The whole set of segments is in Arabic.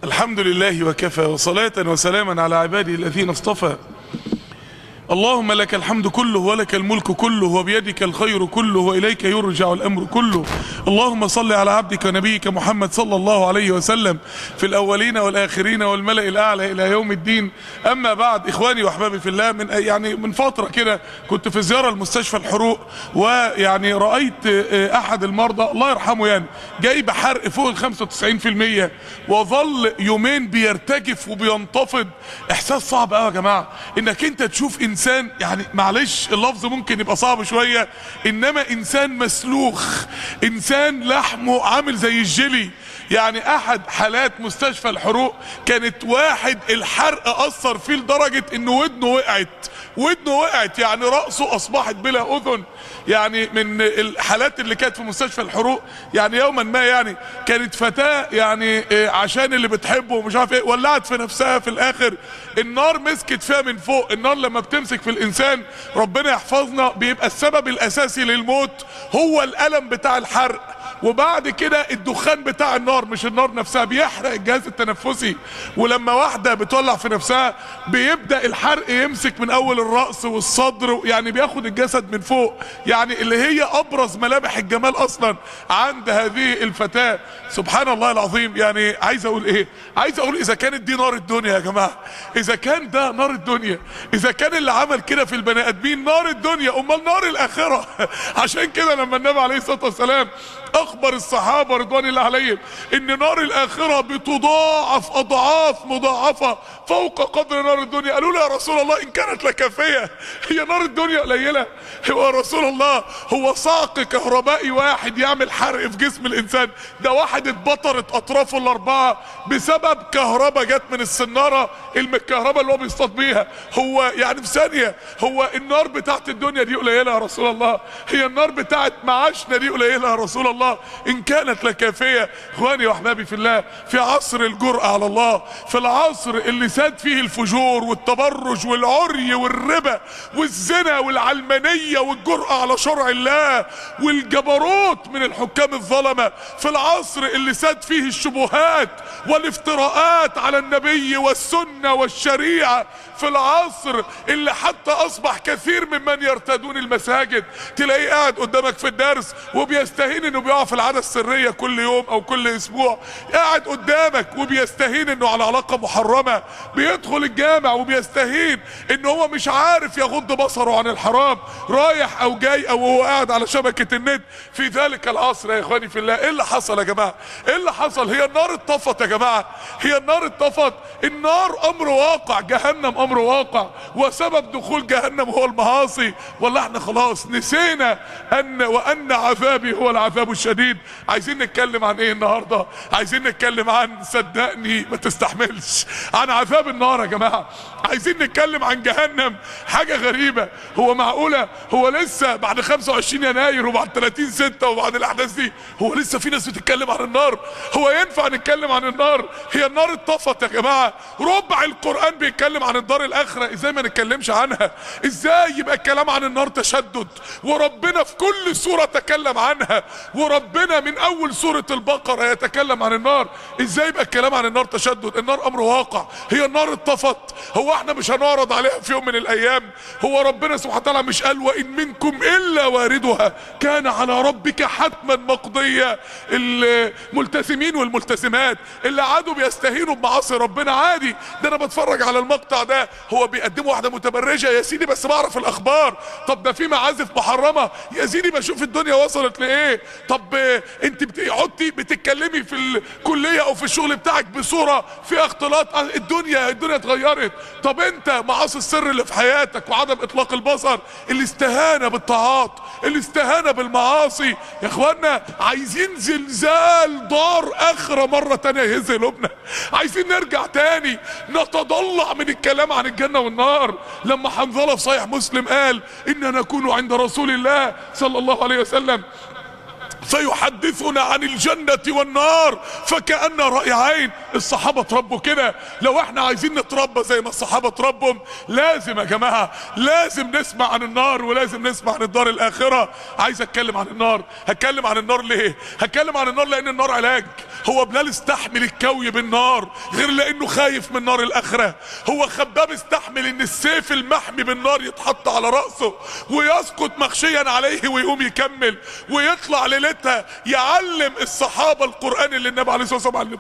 الحمد لله وكفى، وصلاة وسلاما على عباده الذين اصطفى. اللهم لك الحمد كله ولك الملك كله وبيدك الخير كله وإليك يرجع الأمر كله. اللهم صل على عبدك ونبيك محمد صلى الله عليه وسلم في الأولين والآخرين والملأ الأعلى إلى يوم الدين. أما بعد، إخواني وأحبابي في الله، من فترة كده كنت في زيارة المستشفى الحروق، رأيت أحد المرضى الله يرحمه جاي بحرق فوق ال 95%، وظل يومين بيرتجف وبينتفض. إحساس صعب قوي يا جماعة انك انت تشوف انسان، معلش اللفظ ممكن يبقى صعب شوية، انما انسان مسلوخ، انسان لحمه عامل زي الجيلي. احد حالات مستشفى الحروق كانت واحد الحرق اثر فيه لدرجة انه ودنه وقعت، رأسه اصبحت بلا اذن. من الحالات اللي كانت في مستشفى الحروق يوما ما كانت فتاة عشان اللي بتحبه ومش عارف ايه، ولعت في نفسها في الاخر، النار مسكت فيها من فوق. النار لما بتمسك في الانسان ربنا يحفظنا بيبقى السبب الاساسي للموت هو الالم بتاع الحرق، وبعد كده الدخان بتاع النار، مش النار نفسها، بيحرق الجهاز التنفسي. ولما واحدة بتولع في نفسها بيبدأ الحرق يمسك من اول الرأس والصدر، بياخد الجسد من فوق، اللي هي ابرز ملامح الجمال اصلا عند هذه الفتاة. سبحان الله العظيم. عايز اقول ايه؟ عايز اقول اذا كانت دي نار الدنيا يا جماعة، اذا كان ده نار الدنيا، اذا كان اللي عمل كده في البني ادمين نار الدنيا، امال نار الاخرة. عشان كده لما النبي عليه الصلاة والسلام اخبر الصحابة رضوان الله عليهم ان نار الاخرة بتضاعف اضعاف مضاعفة فوق قدر نار الدنيا، قالوا له يا رسول الله ان كانت لكافية، هي نار الدنيا قليلة؟ هو يا رسول الله هو صعق كهربائي واحد يعمل حرق في جسم الانسان؟ ده واحد اتبطرت اطرافه الاربعة بسبب كهرباء جت من السنارة، الكهرباء اللي هو بيصطاد بيها. هو في ثانية، هو النار بتاعت الدنيا دي قليلة يا رسول الله؟ هي النار بتاعت معاشنا دي قليلة يا رسول الله؟ ان كانت لكافية. اخواني واحبابي في الله، في عصر الجرأة على الله، في العصر اللي ساد فيه الفجور والتبرج والعري والربا والزنا والعلمانية والجرأة على شرع الله والجبروت من الحكام الظلمة، في العصر اللي ساد فيه الشبهات والافتراءات على النبي والسنة والشريعة، في العصر اللي حتى اصبح كثير ممن يرتدون المساجد تلاقيه قاعد قدامك في الدرس وبيستهين انه بيقع في العادة السرية كل يوم او كل اسبوع، قاعد قدامك وبيستهين انه على علاقة محرمة، بيدخل الجامع وبيستهين انه هو مش عارف يغض بصره عن الحرام، رايح او جاي او هو قاعد على شبكة النت. في ذلك العصر يا اخواني في الله، ايه اللي حصل يا جماعة؟ ايه اللي حصل؟ هي النار اتطفت يا جماعة، هي النار اتطفت. النار امر واقع، جهنم امر واقع، وسبب دخول جهنم هو المعاصي. والله احنا خلاص نسينا وان عذابي هو العذاب الشديد. عايزين نتكلم عن ايه النهاردة؟ عايزين نتكلم عن، صدقني ما تستحملش، عن عذاب النار يا جماعة. عايزين نتكلم عن جهنم. حاجة غريبة، هو معقولة هو لسه بعد 25 يناير وبعد 30/6 وبعد الاحداث دي هو لسه في ناس بتتكلم عن النار؟ هو ينفع نتكلم عن النار؟ هي النار اتطفت يا جماعة. ربع القرآن بيتكلم عن الدار الاخرة، ازاي ما نتكلمش عنها؟ ازاي يبقى الكلام عن النار تشدد وربنا في كل سورة تكلم عنها، وربنا من اول سورة البقرة يتكلم عن النار؟ ازاي يبقى الكلام عن النار تشدد؟ النار امر واقع، هي النار اتطفت. هو احنا مش هنعرض عليها في يوم من الايام؟ هو ربنا سبحانه وتعالى مش قال وان منكم الا واردها كان على ربك حتما مقضية؟ الملتزمين والملتزمات اللي عادوا بيستهينوا بمعاصي ربنا عادي، ده انا بتفرج على المقطع ده هو بيقدموا واحدة متبرجة، يا سيدي بس بعرف الاخبار. طب ده في معازف محرمة، يا سيدي بشوف الدنيا وصلت لايه. طب انت بتقعدي بتتكلمي في الكلية او في الشغل بتاعك بصورة فيها اختلاط، الدنيا اتغيرت. طب انت معاصي السر اللي في حياتك وعدم اطلاق البصر، الاستهانة بالطاعات، الاستهانة بالمعاصي. يا اخوانا عايزين زلزال دار اخرة مرة تانية يهز قلوبنا، عايزين نرجع تاني نتضلع من الكلام عن الجنة والنار. لما حنظلة في صحيح مسلم قال إننا نكون عند رسول الله صلى الله عليه وسلم فيحدثنا عن الجنة والنار فكأن رأي عين. الصحابة تربوا كده، لو احنا عايزين نتربى زي ما الصحابة تربوا لازم يا جماعة، لازم نسمع عن النار ولازم نسمع عن الدار الآخرة. عايز اتكلم عن النار. هتكلم عن النار ليه؟ هتكلم عن النار لأن النار علاج. هو بلال استحمل الكوي بالنار غير لانه خايف من نار الاخره؟ هو خباب استحمل ان السيف المحمي بالنار يتحط على رأسه ويسقط مغشيا عليه ويقوم يكمل ويطلع ليلتها يعلم الصحابة القرآن اللي النبي عليه الصلاة والسلام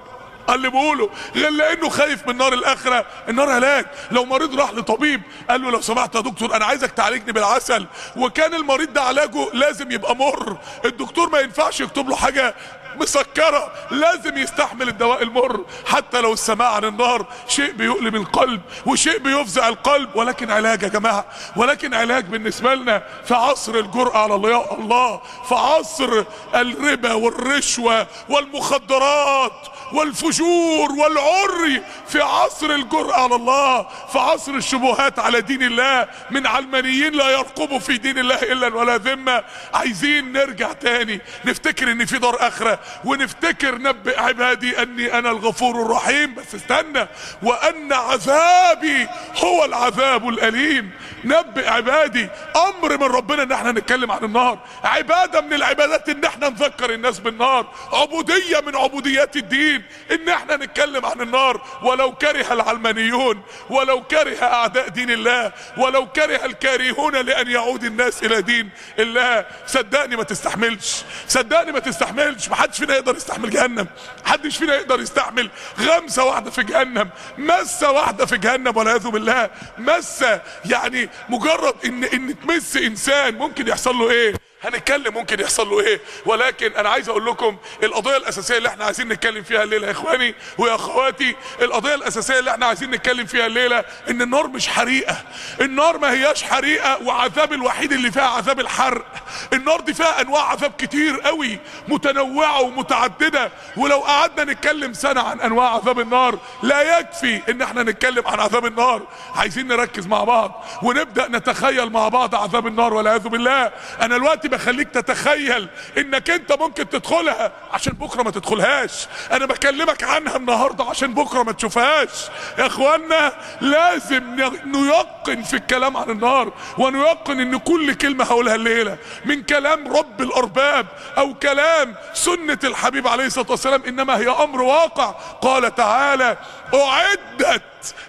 علمه له، غير لانه خايف من نار الاخره؟ النار هلاك. لو مريض راح لطبيب قال له لو سمحت يا دكتور انا عايزك تعالجني بالعسل، وكان المريض ده علاجه لازم يبقى مر، الدكتور ما ينفعش يكتب له حاجه مسكرة، لازم يستحمل الدواء المر. حتى لو السماع عن النار شيء بيؤلم القلب وشيء بيفزع القلب، ولكن علاج يا جماعة، ولكن علاج بالنسبة لنا في عصر الجرأة على الله، في عصر الربا والرشوة والمخدرات والفجور والعري، في عصر الجرأة على الله، في عصر الشبهات على دين الله من علمانيين لا يرقبوا في دين الله الا ولا ذمة. عايزين نرجع تاني نفتكر ان في دار اخرة، ونفتكر نبئ عبادي اني انا الغفور الرحيم، بس استنى، وان عذابي هو العذاب الاليم. نبئ عبادي امر من ربنا ان احنا نتكلم عن النار، عبادة من العبادات ان احنا نذكر الناس بالنار، عبودية من عبوديات الدين ان احنا نتكلم عن النار، ولو كره العلمانيون، ولو كره اعداء دين الله، ولو كره الكارهون لان يعود الناس الى دين الله. صدقني ما تستحملش، صدقني ما تستحملش. محدش فينا يقدر يستحمل جهنم، محدش فينا يقدر يستحمل غمسة واحدة في جهنم، مسة واحدة في جهنم والعياذ بالله. مسة يعني مجرد ان تمس انسان ممكن يحصل له ايه، هنتكلم ممكن يحصل له ايه. ولكن انا عايز اقول لكم القضيه الاساسيه اللي احنا عايزين نتكلم فيها الليله يا اخواني ويا اخواتي، القضيه الاساسيه اللي احنا عايزين نتكلم فيها الليله ان النار مش حريقه، النار ما هياش حريقه وعذاب الوحيد اللي فيها عذاب الحرق. النار دي فيها انواع عذاب كتير قوي متنوعه ومتعدده، ولو قعدنا نتكلم سنه عن انواع عذاب النار لا يكفي ان احنا نتكلم عن عذاب النار. عايزين نركز مع بعض ونبدا نتخيل مع بعض عذاب النار والعياذ بالله. انا دلوقتي بخليك تتخيل انك انت ممكن تدخلها عشان بكره ما تدخلهاش، انا بكلمك عنها النهارده عشان بكره ما تشوفهاش. يا اخوانا لازم نيقن في الكلام عن النار، ونيقن ان كل كلمه هقولها الليله من كلام رب الارباب او كلام سنه الحبيب عليه الصلاه والسلام انما هي امر واقع. قال تعالى اعدت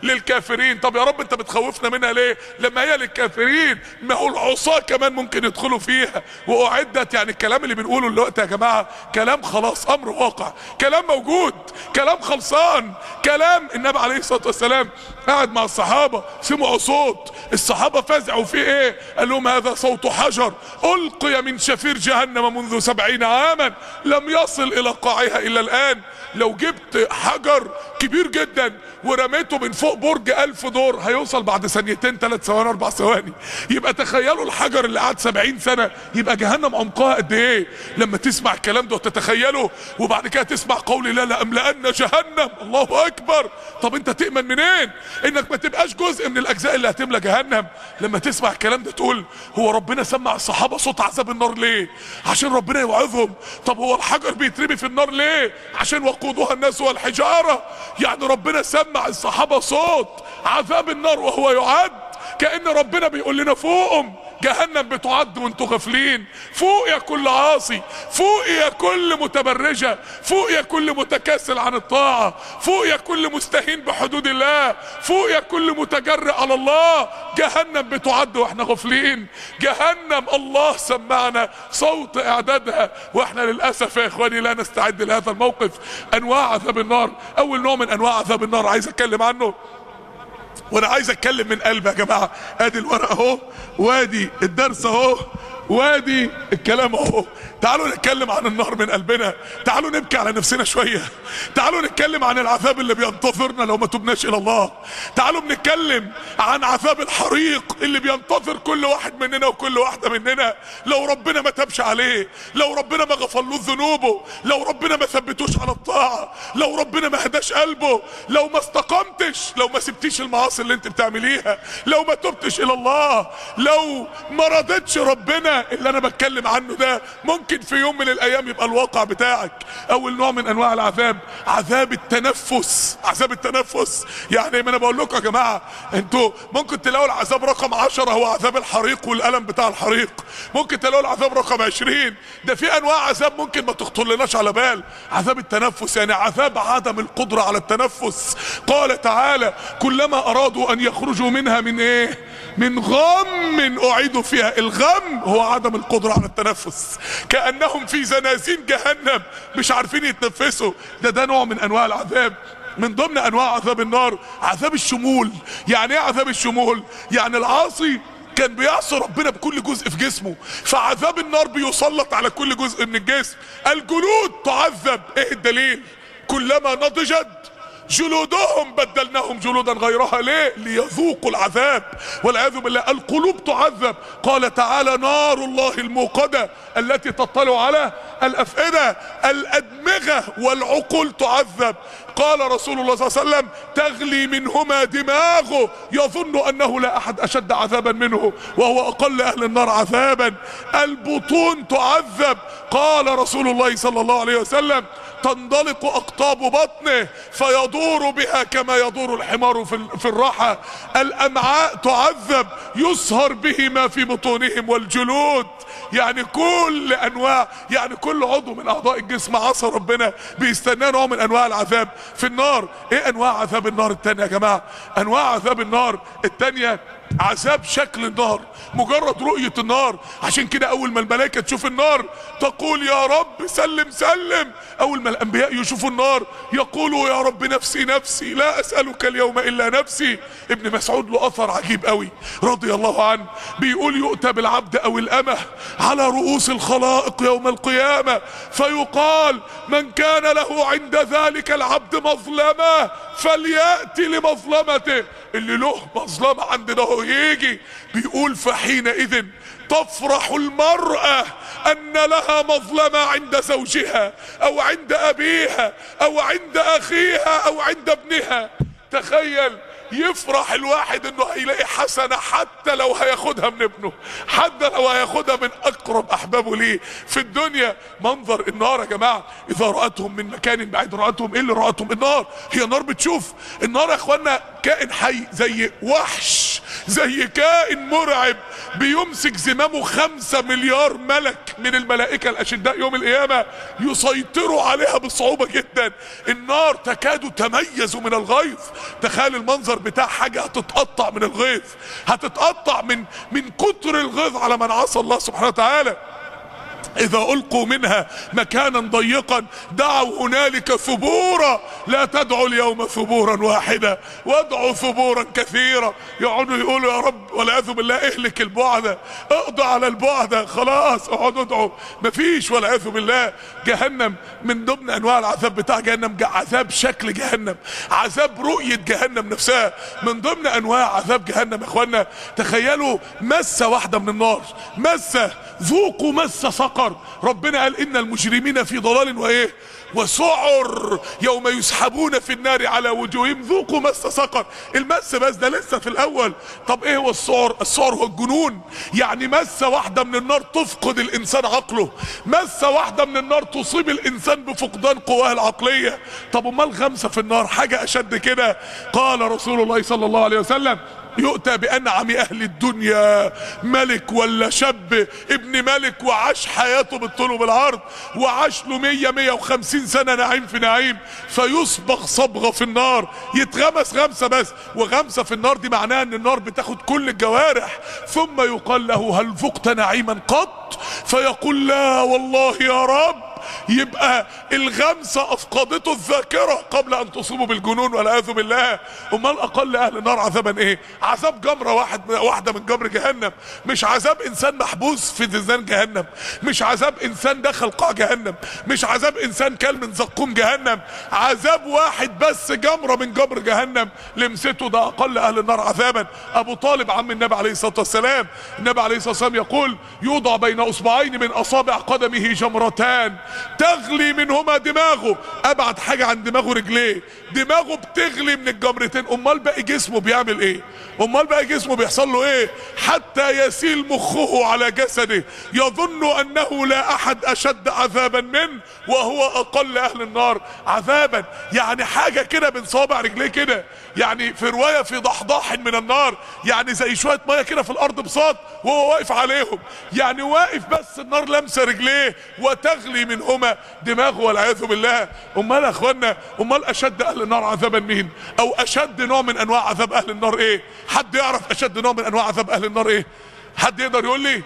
للكافرين. طب يا رب انت بتخوفنا منها ليه لما هي للكافرين؟ ما هو العصاة كمان ممكن يدخلوا فيها. واعدت يعني الكلام اللي بنقوله دلوقتي يا جماعه كلام خلاص، امر واقع، كلام موجود، كلام خلصان، كلام النبي عليه الصلاه والسلام قاعد مع الصحابه سمعوا صوت، الصحابه فزعوا في ايه؟ قال لهم هذا صوت حجر القي من شفير جهنم منذ 70 عاما لم يصل الى قاعها الا الان. لو جبت حجر كبير جدا ورميته من فوق برج 1000 دور هيوصل بعد ثانيتين 3 ثواني 4 ثواني. يبقى تخيلوا الحجر اللي قعد 70 سنة يبقى جهنم عمقها قد ايه. لما تسمع الكلام ده وتتخيله وبعد كده تسمع قولي لا لأملأن جهنم، الله اكبر. طب انت تؤمن منين انك ما تبقاش جزء من الاجزاء اللي هتملى جهنم؟ لما تسمع الكلام ده تقول هو ربنا سمع الصحابة صوت عذاب النار ليه؟ عشان ربنا يوعظهم. طب هو الحجر بيترمي في النار ليه؟ عشان وقودها الناس والحجارة. يعني ربنا سمع الصحابة صوت عذاب النار وهو يعد، كأن ربنا بيقول لنا فوقهم جهنم بتعد وانتوا غافلين. فوق يا كل عاصي، فوق يا كل متبرجة، فوق يا كل متكاسل عن الطاعة، فوق يا كل مستهين بحدود الله، فوق يا كل متجرئ على الله. جهنم بتعد واحنا غافلين. جهنم الله سمعنا صوت اعدادها واحنا للاسف يا اخواني لا نستعد لهذا الموقف. انواع عذاب النار، اول نوع من انواع عذاب النار عايز اتكلم عنه، وانا عايز اتكلم من قلبي يا جماعه. ادي الورق اهو، وادي الدرس اهو، وادي الكلام اهو. تعالوا نتكلم عن النار من قلبنا، تعالوا نبكي على نفسنا شويه، تعالوا نتكلم عن العذاب اللي بينتظرنا لو ما تبناش الى الله، تعالوا بنتكلم عن عذاب الحريق اللي بينتظر كل واحد مننا وكل واحده مننا لو ربنا ما تابش عليه، لو ربنا ما غفرلوش ذنوبه، لو ربنا ما ثبتوش على الطاعه، لو ربنا ما هداش قلبه، لو ما استقمتش، لو ما سبتيش المعاصي اللي انت بتعمليها، لو ما تبتش الى الله، لو ما رضتش ربنا هنا اللي انا بتكلم عنه ده ممكن في يوم من الايام يبقى الواقع بتاعك. اول نوع من انواع العذاب عذاب التنفس. عذاب التنفس يعني ما انا بقول لكم يا جماعه، انتوا ممكن تلاقوا العذاب رقم 10 هو عذاب الحريق والالم بتاع الحريق، ممكن تلاقوا العذاب رقم 20 ده في انواع عذاب ممكن ما تخطر لناش على بال. عذاب التنفس يعني عذاب عدم القدره على التنفس. قال تعالى كلما ارادوا ان يخرجوا منها من ايه؟ من غم اعيدوا فيها. الغم هو عدم القدرة على التنفس، كأنهم في زنازين جهنم مش عارفين يتنفسوا. ده نوع من انواع العذاب. من ضمن انواع عذاب النار عذاب الشمول. يعني ايه عذاب الشمول؟ يعني العاصي كان بيعصي ربنا بكل جزء في جسمه، فعذاب النار بيسلط على كل جزء من الجسم. الجلود تعذب. ايه الدليل؟ كلما نضجت جلودهم بدلناهم جلودا غيرها. ليه؟ ليذوقوا العذاب والعياذ بالله. القلوب تعذب. قال تعالى نار الله الموقدة التي تطلع على الأفئدة. الأدمغة والعقول تعذب. قال رسول الله صلى الله عليه وسلم تغلي منهما دماغه يظن أنه لا أحد أشد عذابا منه وهو أقل أهل النار عذابا. البطون تعذب. قال رسول الله صلى الله عليه وسلم تندلق أقطاب بطنه فيدور بها كما يدور الحمار في الرحى. الأمعاء تعذب يسهر به ما في بطونهم. والجلود يعني كل أنواع، يعني كل عضو من أعضاء الجسم عصى ربنا بيستناه نوع من أنواع العذاب في النار. إيه أنواع عذاب النار التانية يا جماعة؟ أنواع عذاب النار التانية عذاب شكل النار، مجرد رؤية النار. عشان كده اول ما الملائكة تشوف النار تقول يا رب سلم سلم. اول ما الانبياء يشوفوا النار يقولوا يا رب نفسي نفسي لا اسألك اليوم الا نفسي. ابن مسعود له اثر عجيب قوي رضي الله عنه، بيقول يؤتى بالعبد او الامه على رؤوس الخلائق يوم القيامة فيقال من كان له عند ذلك العبد مظلمة فليأتي لمظلمته. اللي له مظلمة عندنا يجي. بيقول فحينئذ تفرح المرأة ان لها مظلمة عند زوجها او عند ابيها او عند اخيها او عند ابنها. تخيل يفرح الواحد انه هيلاقي حسنة حتى لو هياخدها من ابنه، حتى لو هياخدها من اقرب احبابه ليه في الدنيا. منظر النار يا جماعة اذا رأتهم من مكان بعيد رأتهم. ايه اللي رأتهم؟ النار. هي النار بتشوف. النار يا اخوانا كائن حي زي وحش، زي كائن مرعب بيمسك زمامه 5 مليار ملك من الملائكة الاشداء يوم القيامة يسيطروا عليها بصعوبة جدا. النار تكاد تميز من الغيظ. تخيل المنظر بتاع حاجة هتتقطع من الغيظ، هتتقطع من كتر الغيظ على من عصى الله سبحانه وتعالى. إذا ألقوا منها مكانا ضيقا دعوا هنالك ثبورا لا تدعوا اليوم ثبورا واحدا وادعوا ثبورا كثيرا. يقعدوا يقولوا يا رب والعياذ بالله اهلك البعدة، اقضى على البعدة، خلاص اقعدوا ادعوا. مفيش والعياذ بالله. جهنم من ضمن انواع العذاب بتاع جهنم عذاب شكل جهنم، عذاب رؤية جهنم نفسها. من ضمن انواع عذاب جهنم يا اخوانا تخيلوا مسة واحدة من النار، مسة، ذوقوا مس سقر. ربنا قال ان المجرمين في ضلال وايه وسعر يوم يسحبون في النار على وجوههم ذوقوا مس سقر. المس بس ده لسه في الاول. طب ايه هو السعر؟ السعر هو الجنون. يعني مسة واحدة من النار تفقد الانسان عقله، مسة واحدة من النار تصيب الانسان بفقدان قواه العقلية. طب امال غمسة في النار حاجة اشد كده. قال رسول الله صلى الله عليه وسلم يؤتى بأنعم أهل الدنيا، ملك ولا شاب ابن ملك وعاش حياته بالطول وبالعرض وعاش له 100-150 سنة نعيم في نعيم، فيصبغ صبغة في النار، يتغمس غمسة بس. وغمسة في النار دي معناها ان النار بتاخد كل الجوارح. ثم يقال له هل ذقت نعيما قط؟ فيقول لا والله يا رب. يبقى الغمسة افقدته الذاكرة قبل ان تصيبه بالجنون والعياذ بالله. امال اقل اهل النار عذابا ايه؟ عذاب جمرة واحدة من جمر جهنم. مش عذاب انسان محبوس في زنزان جهنم، مش عذاب انسان دخل قاع جهنم، مش عذاب انسان كل من زقوم جهنم. عذاب واحد بس جمرة من جمر جهنم لمسته، ده اقل اهل النار عذابا. ابو طالب عم النبي عليه الصلاة والسلام، النبي عليه الصلاة والسلام يقول يوضع بين اصبعين من اصابع قدمه جمرتان تغلي منهما دماغه، ابعد حاجة عن دماغه رجليه، دماغه بتغلي من الجمرتين. امال باقي جسمه بيعمل ايه؟ امال باقي جسمه بيحصل له ايه؟ حتى يسيل مخه على جسده يظن انه لا احد اشد عذابا منه وهو اقل اهل النار عذابا. يعني حاجة كده من صابع رجليه كده، يعني في رواية في ضحضاح من النار، يعني زي شوية مية كده في الارض بساط وهو واقف عليهم، يعني واقف بس النار لمسة رجليه وتغلي منهما دماغه والعياذ بالله. امال يا اخوانا، امال اشد اهل النار عذابا مين؟ او اشد نوع من انواع عذاب اهل النار ايه؟ حد يعرف اشد نوع من انواع عذاب اهل النار ايه؟ حد يقدر يقول لي؟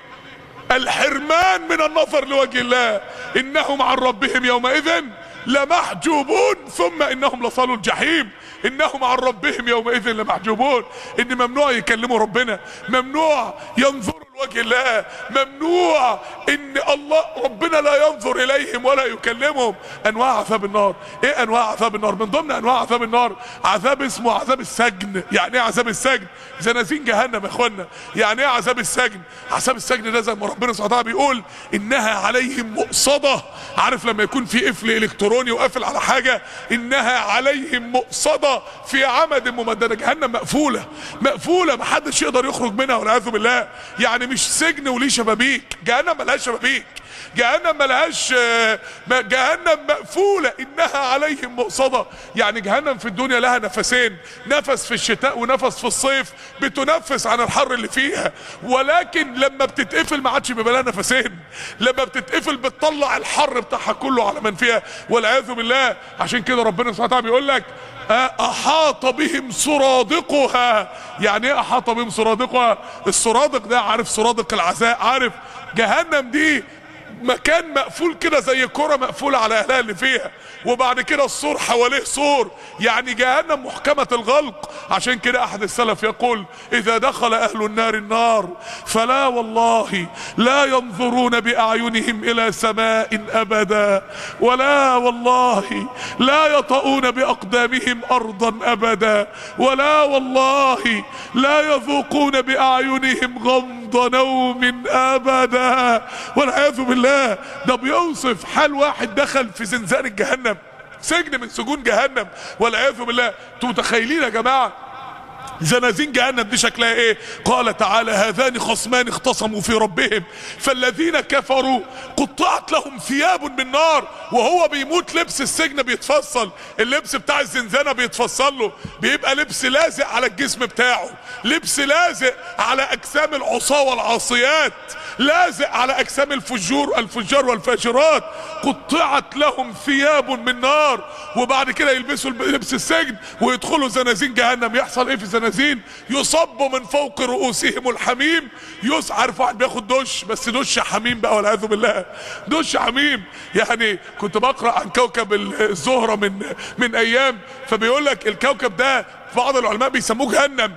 الحرمان من النظر لوجه الله، انهم عن ربهم يومئذ لمحجوبون ثم انهم لصالوا الجحيم. انهم عن ربهم يومئذ لمحجوبون، ان ممنوع يكلموا ربنا، ممنوع ينظروا لوجه الله، ممنوع ان الله ربنا لا ينظر اليهم ولا يكلمهم. انواع عذاب النار ايه؟ انواع عذاب النار من ضمن انواع عذاب النار عذاب اسمه عذاب السجن. يعني ايه عذاب السجن؟ زنازين جهنم يا اخوانا. يعني ايه عذاب السجن؟ عذاب السجن ده زي ما ربنا سبحانه وتعالى بيقول انها عليهم مؤصده. عارف لما يكون في قفل الكتروني وقافل على حاجه؟ انها عليهم مؤصده في عمد ممدده. جهنم مقفوله مقفوله، محدش يقدر يخرج منها والعياذ بالله. يعني مش سجن وليه شبابيك، جهنم ملهاش شبابيك، جهنم ملهاش، جهنم مقفولة. انها عليهم مؤصدة. يعني جهنم في الدنيا لها نفسين، نفس في الشتاء ونفس في الصيف، بتنفس عن الحر اللي فيها، ولكن لما بتتقفل ما عادش بيبقى لها نفسين. لما بتتقفل بتطلع الحر بتاعها كله على من فيها والعياذ بالله. عشان كده ربنا سبحانه وتعالى بيقول لك احاط بهم سرادقها. يعني ايه احاط بهم سرادقها؟ السرادق ده عارف سرادق العزاء، عارف؟ جهنم دي مكان مقفول كده زي كرة مقفولة على اهلها اللي فيها، وبعد كده السور حواليه سور. يعني جهنم محكمة الغلق. عشان كده احد السلف يقول اذا دخل اهل النار النار فلا والله لا ينظرون باعينهم الى سماء ابدا، ولا والله لا يطؤون باقدامهم ارضا ابدا، ولا والله لا يذوقون باعينهم غمض نوم ابدا والعياذ بالله. ده بيوصف حال واحد دخل في زنزانة جهنم، سجن من سجون جهنم والعياذ بالله. انتوا متخيلين يا جماعه زنازين جهنم دي شكلها ايه؟ قال تعالى هذان خصمان اختصموا في ربهم فالذين كفروا قطعت لهم ثياب من نار. وهو بيموت لبس السجن بيتفصل، اللبس بتاع الزنزانة بيتفصل له، بيبقى لبس لازق على الجسم بتاعه، لبس لازق على اجسام العصاة والعاصيات، لازق على اجسام الفجار والفاجرات. قطعت لهم ثياب من نار. وبعد كده يلبسوا لبس السجن ويدخلوا زنازين جهنم. يحصل ايه في الزنازين؟ يصب من فوق رؤوسهم الحميم. عارف واحد بياخد دش، بس دش حميم بقى والعياذ بالله، دش حميم. يعني كنت بقرا عن كوكب الزهره من ايام، فبيقول لك الكوكب ده بعض العلماء بيسموه جهنم.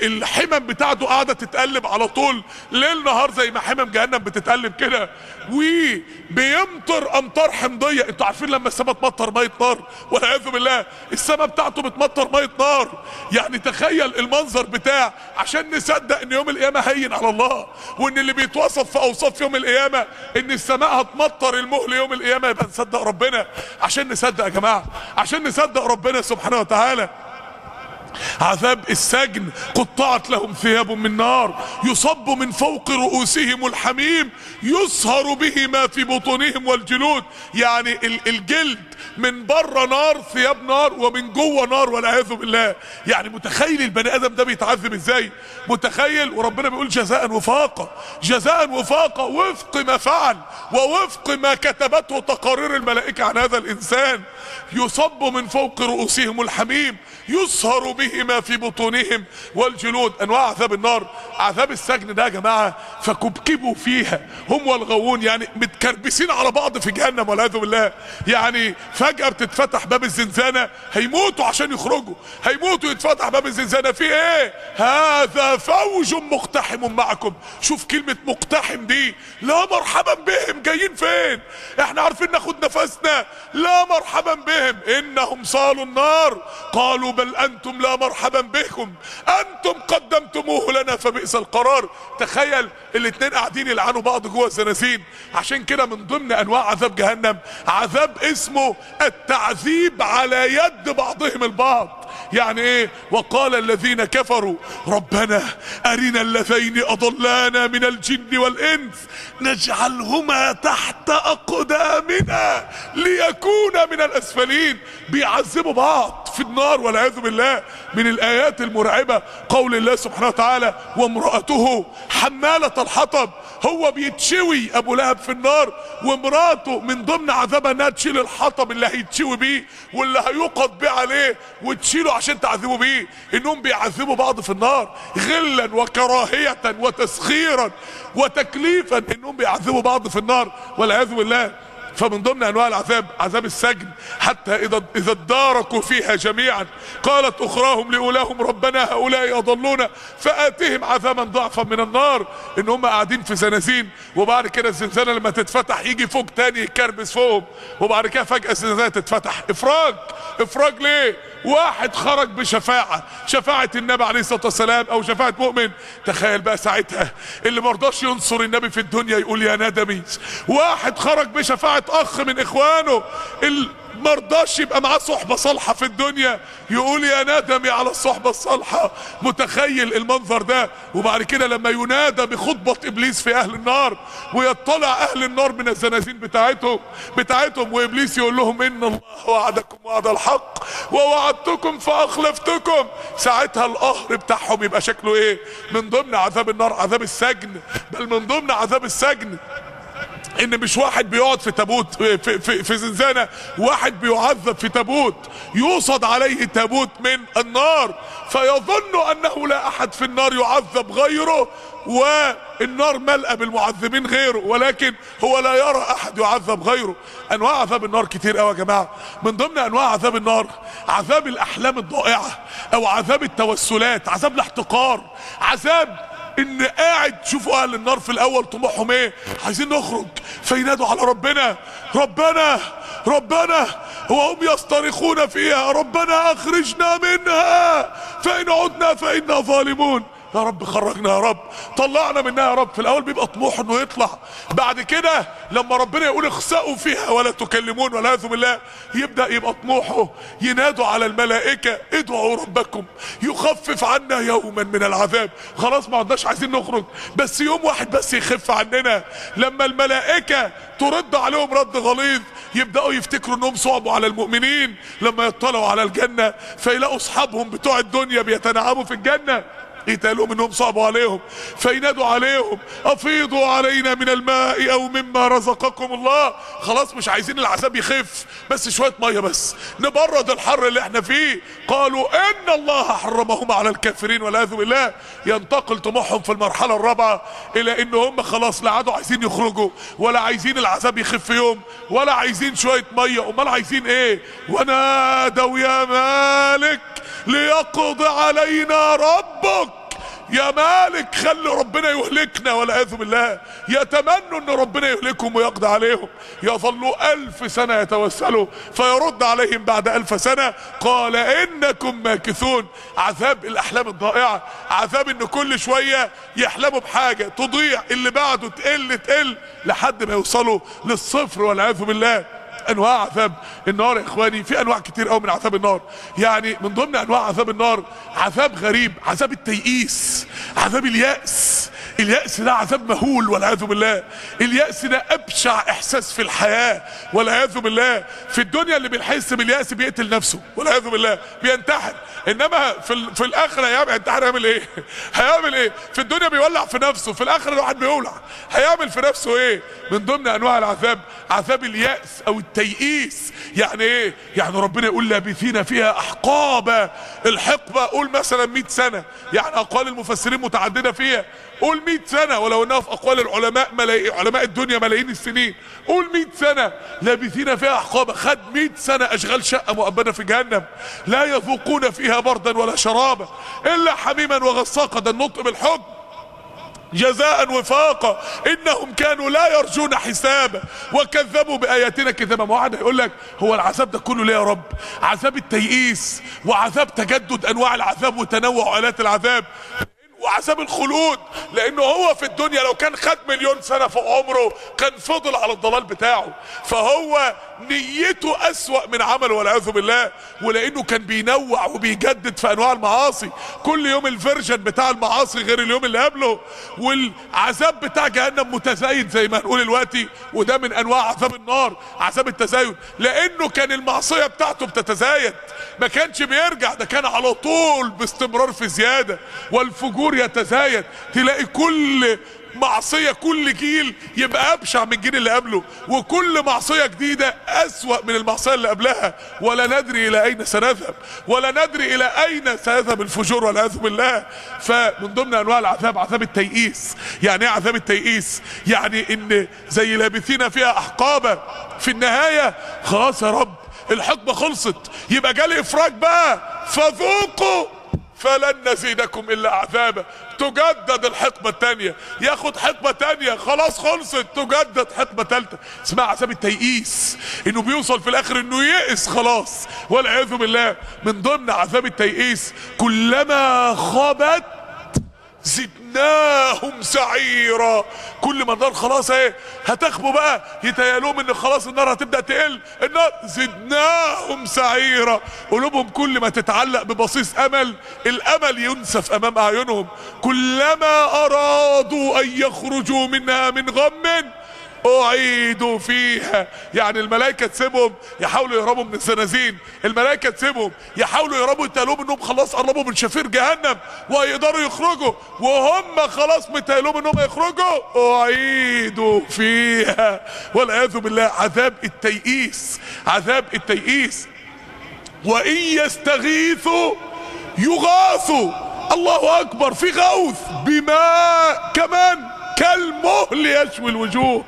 الحمم بتاعته قاعده تتقلب على طول ليل نهار زي ما حمم جهنم بتتقلب كده، وبيمطر امطار حمضيه. انتوا عارفين لما السماء تمطر ميه نار والعياذ بالله، السماء بتاعته بتمطر ميه نار. يعني تخيل المنظر بتاع، عشان نصدق ان يوم القيامه هين على الله، وان اللي بيتوصف في اوصاف يوم القيامه ان السماء هتمطر المهل يوم القيامه، يبقى نصدق ربنا. عشان نصدق يا جماعه، عشان نصدق ربنا سبحانه وتعالى. عذاب السجن قطعت لهم ثياب من نار يصب من فوق رؤوسهم الحميم يصهر به ما في بطونهم والجلود. يعني الجلد من بره نار، ثياب نار، ومن جوه نار والعياذ بالله. يعني متخيل البني ادم ده بيتعذب ازاي؟ متخيل؟ وربنا بيقول جزاء وفاقا، جزاء وفاقا وفق ما فعل ووفق ما كتبته تقارير الملائكه عن هذا الانسان. يصب من فوق رؤوسهم الحميم يصهر به ما في بطونهم والجلود. انواع عذاب النار. عذاب السجن ده يا جماعه فكبكبوا فيها هم والغاوون. يعني متكربسين على بعض في جهنم والعياذ بالله. يعني فجأة بتتفتح باب الزنزانة، هيموتوا عشان يخرجوا، هيموتوا. يتفتح باب الزنزانة، في ايه؟ هذا فوج مقتحم معكم. شوف كلمة مقتحم دي، لا مرحبا بهم. جايين فين؟ احنا عارفين ناخد نفسنا. لا مرحبا بهم، انهم صالوا النار قالوا بل انتم لا مرحبا مرحبا بكم انتم قدمتموه لنا فبئس القرار. تخيل الاتنين قاعدين يلعنوا بعض جوه الزنازين. عشان كده من ضمن انواع عذاب جهنم عذاب اسمه التعذيب على يد بعضهم البعض. يعني ايه؟ وقال الذين كفروا ربنا ارنا اللذين اضلانا من الجن والانس نجعلهما تحت اقدامنا ليكونا من الاسفلين. بيعذبوا بعض في النار والعياذ بالله. من الايات المرعبة قول الله سبحانه وتعالى وامرأته حمالة الحطب. هو بيتشوي ابو لهب في النار، وامراته من ضمن عذابها انها تشيل الحطب اللي هيتشوي بيه واللي هيوقد بيه عليه وتشيله عشان تعذبوا بيه. انهم بيعذبوا بعض في النار غلا وكراهية وتسخيرا وتكليفا. انهم بيعذبوا بعض في النار والعياذ بالله. فمن ضمن انواع العذاب عذاب السجن، حتى اذا اداركوا فيها جميعا قالت اخراهم لاولاهم ربنا هؤلاء اضلونا فاتهم عذابا ضعفا من النار. ان هم قاعدين في زنازين، وبعد كده الزنزانه لما تتفتح يجي فوق تاني يكربس فوقهم، وبعد كده فجاه الزنزانه تتفتح. افراج ليه؟ واحد خرج بشفاعة النبي عليه الصلاة والسلام او شفاعة مؤمن. تخيل بقى ساعتها اللي مرضاش ينصر النبي في الدنيا يقول يا ندمي. واحد خرج بشفاعة اخ من اخوانه مرضاش يبقى معاه صحبة صالحة في الدنيا يقول يا ندمي على الصحبة الصالحة. متخيل المنظر ده؟ وبعد كده لما ينادى بخطبة ابليس في اهل النار ويطلع اهل النار من الزنازين بتاعتهم وابليس يقول لهم ان الله وعدكم وعد الحق ووعدتكم فاخلفتكم. ساعتها القهر بتاعهم يبقى شكله ايه؟ من ضمن عذاب النار عذاب السجن. بل من ضمن عذاب السجن ان مش واحد بيقعد في تابوت في زنزانة، واحد بيعذب في تابوت يوصد عليه تابوت من النار فيظن انه لا احد في النار يعذب غيره والنار ملأى بالمعذبين غيره، ولكن هو لا يرى احد يعذب غيره. انواع عذاب النار كتير قوي يا جماعة. من ضمن انواع عذاب النار عذاب الاحلام الضائعة او عذاب التوسلات، عذاب الاحتقار، عذاب ان قاعد. شوفوا اهل النار في الاول طموحهم ايه؟ عايزين نخرج فينادوا على ربنا وهم يصطرخون فيها ربنا اخرجنا منها فان عدنا فانا ظالمون. يا رب خرجنا، يا رب طلعنا منها يا رب. في الاول بيبقى طموح انه يطلع، بعد كده لما ربنا يقول اخسأوا فيها ولا تكلمون والعياذ بالله يبدأ يبقى طموحه ينادوا على الملائكة ادعوا ربكم يخفف عنا يوما من العذاب. خلاص ما عدناش عايزين نخرج، بس يوم واحد بس يخف عننا. لما الملائكة ترد عليهم رد غليظ يبدأوا يفتكروا انهم صعبوا على المؤمنين لما يطلعوا على الجنة فيلاقوا اصحابهم بتوع الدنيا بيتنعموا في الجنة يتقالوا انهم صعبوا عليهم فينادوا عليهم افيضوا علينا من الماء او مما رزقكم الله. خلاص مش عايزين العذاب يخف، بس شوية مية بس نبرد الحر اللي احنا فيه. قالوا ان الله حرمهما على الكافرين والعياذ بالله. ينتقل طموحهم في المرحلة الرابعة الى ان هم خلاص لا عادوا عايزين يخرجوا ولا عايزين العذاب يخف يوم ولا عايزين شوية مية. امال عايزين ايه؟ ونادوا يا مالك ليقضي علينا ربك. يا مالك خلي ربنا يهلكنا والعياذ بالله. يتمنوا ان ربنا يهلكهم ويقضي عليهم. يظلوا 1000 سنة يتوسلوا فيرد عليهم بعد 1000 سنة قال انكم ماكثون. عذاب الاحلام الضائعة، عذاب ان كل شوية يحلموا بحاجة تضيع اللي بعده تقل لحد ما يوصلوا للصفر والعياذ بالله. انواع عذاب النار يا اخواني في انواع كتير قوي من عذاب النار. يعني من ضمن انواع عذاب النار عذاب غريب، عذاب التيئيس، عذاب اليأس. اليأس ده عذاب مهول والعياذ بالله. اليأس ده ابشع احساس في الحياة والعياذ بالله. في الدنيا اللي بيحس باليأس بيقتل نفسه والعياذ بالله، بينتحر. انما في الاخره هينتحر هيعمل ايه؟ هيعمل ايه؟ في الدنيا بيولع في نفسه، في الاخره الواحد بيولع هيعمل في نفسه ايه؟ من ضمن انواع العذاب عذاب اليأس او التيئيس. يعني ايه؟ يعني ربنا يقول لابثين فيها احقابا. الحقبه قول مثلا 100 سنه، يعني اقوال المفسرين متعدده فيها. قول 100 سنه ولو انها في اقوال العلماء علماء الدنيا ملايين السنين. قول 100 سنه لابثين فيها احقابا. خد 100 سنه اشغال شقه مؤبده في جهنم لا يذوقون فيها بردا ولا شرابا الا حميما وغساقا. ده النطق بالحكم جزاء وفاقا انهم كانوا لا يرجون حسابا وكذبوا باياتنا كذابا. ما واحد يقول لك هو العذاب ده كله ليه يا رب؟ عذاب التيئيس وعذاب تجدد انواع العذاب وتنوع الات العذاب وعذاب الخلود، لانه هو في الدنيا لو كان خد 1,000,000 سنة في عمره كان فضل على الضلال بتاعه، فهو نيته اسوأ من عمله والعياذ بالله، ولانه كان بينوع وبيجدد في انواع المعاصي، كل يوم الفيرجن بتاع المعاصي غير اليوم اللي قبله، والعذاب بتاع جهنم متزايد زي ما هنقول دلوقتي، وده من انواع عذاب النار، عذاب التزايد، لانه كان المعصية بتاعته بتتزايد، ما كانش بيرجع، ده كان على طول باستمرار في زيادة، والفجور يتزايد، تلاقي كل معصية كل جيل يبقى ابشع من الجيل اللي قبله، وكل معصية جديدة اسوأ من المعصية اللي قبلها، ولا ندري الى اين سنذهب، ولا ندري الى اين سيذهب الفجور والعياذ بالله. فمن ضمن انواع العذاب عذاب التيئيس. يعني ايه عذاب التيئيس؟ يعني ان زي لابثين فيها احقابا، في النهاية خلاص يا رب الحقبة خلصت، يبقى جالي افراج بقى، فذوقوا فلن نزيدكم الا عذابا، تجدد الحقبة التانية، ياخد حقبة تانية خلاص خلصت، تجدد حقبة تالتة، اسمها عذاب التيئيس، انه بيوصل في الاخر انه يئس خلاص والعياذ بالله. من ضمن عذاب التيئيس كلما خابت زدناهم سعيرا، كل ما النار خلاص اهي هتخبوا بقى، يتهيألهم ان خلاص النار هتبدأ تقل، النار زدناهم سعيرا، قلوبهم كل ما تتعلق ببصيص امل الامل ينسف امام اعينهم، كلما ارادوا ان يخرجوا منها من غم اعيدوا فيها. يعني الملائكة تسيبهم يحاولوا يهربوا من الزنازين، الملائكة تسيبهم يحاولوا يهربوا، يتقالهم انهم خلاص قربوا من شفير جهنم ويقدروا يخرجوا، وهم خلاص متقالهم انهم يخرجوا اعيدوا فيها والعياذ بالله. عذاب التيئيس، عذاب التيئيس. وان يستغيثوا يغاثوا، الله اكبر، في غوث بماء كمان كالمهل يشوي الوجوه،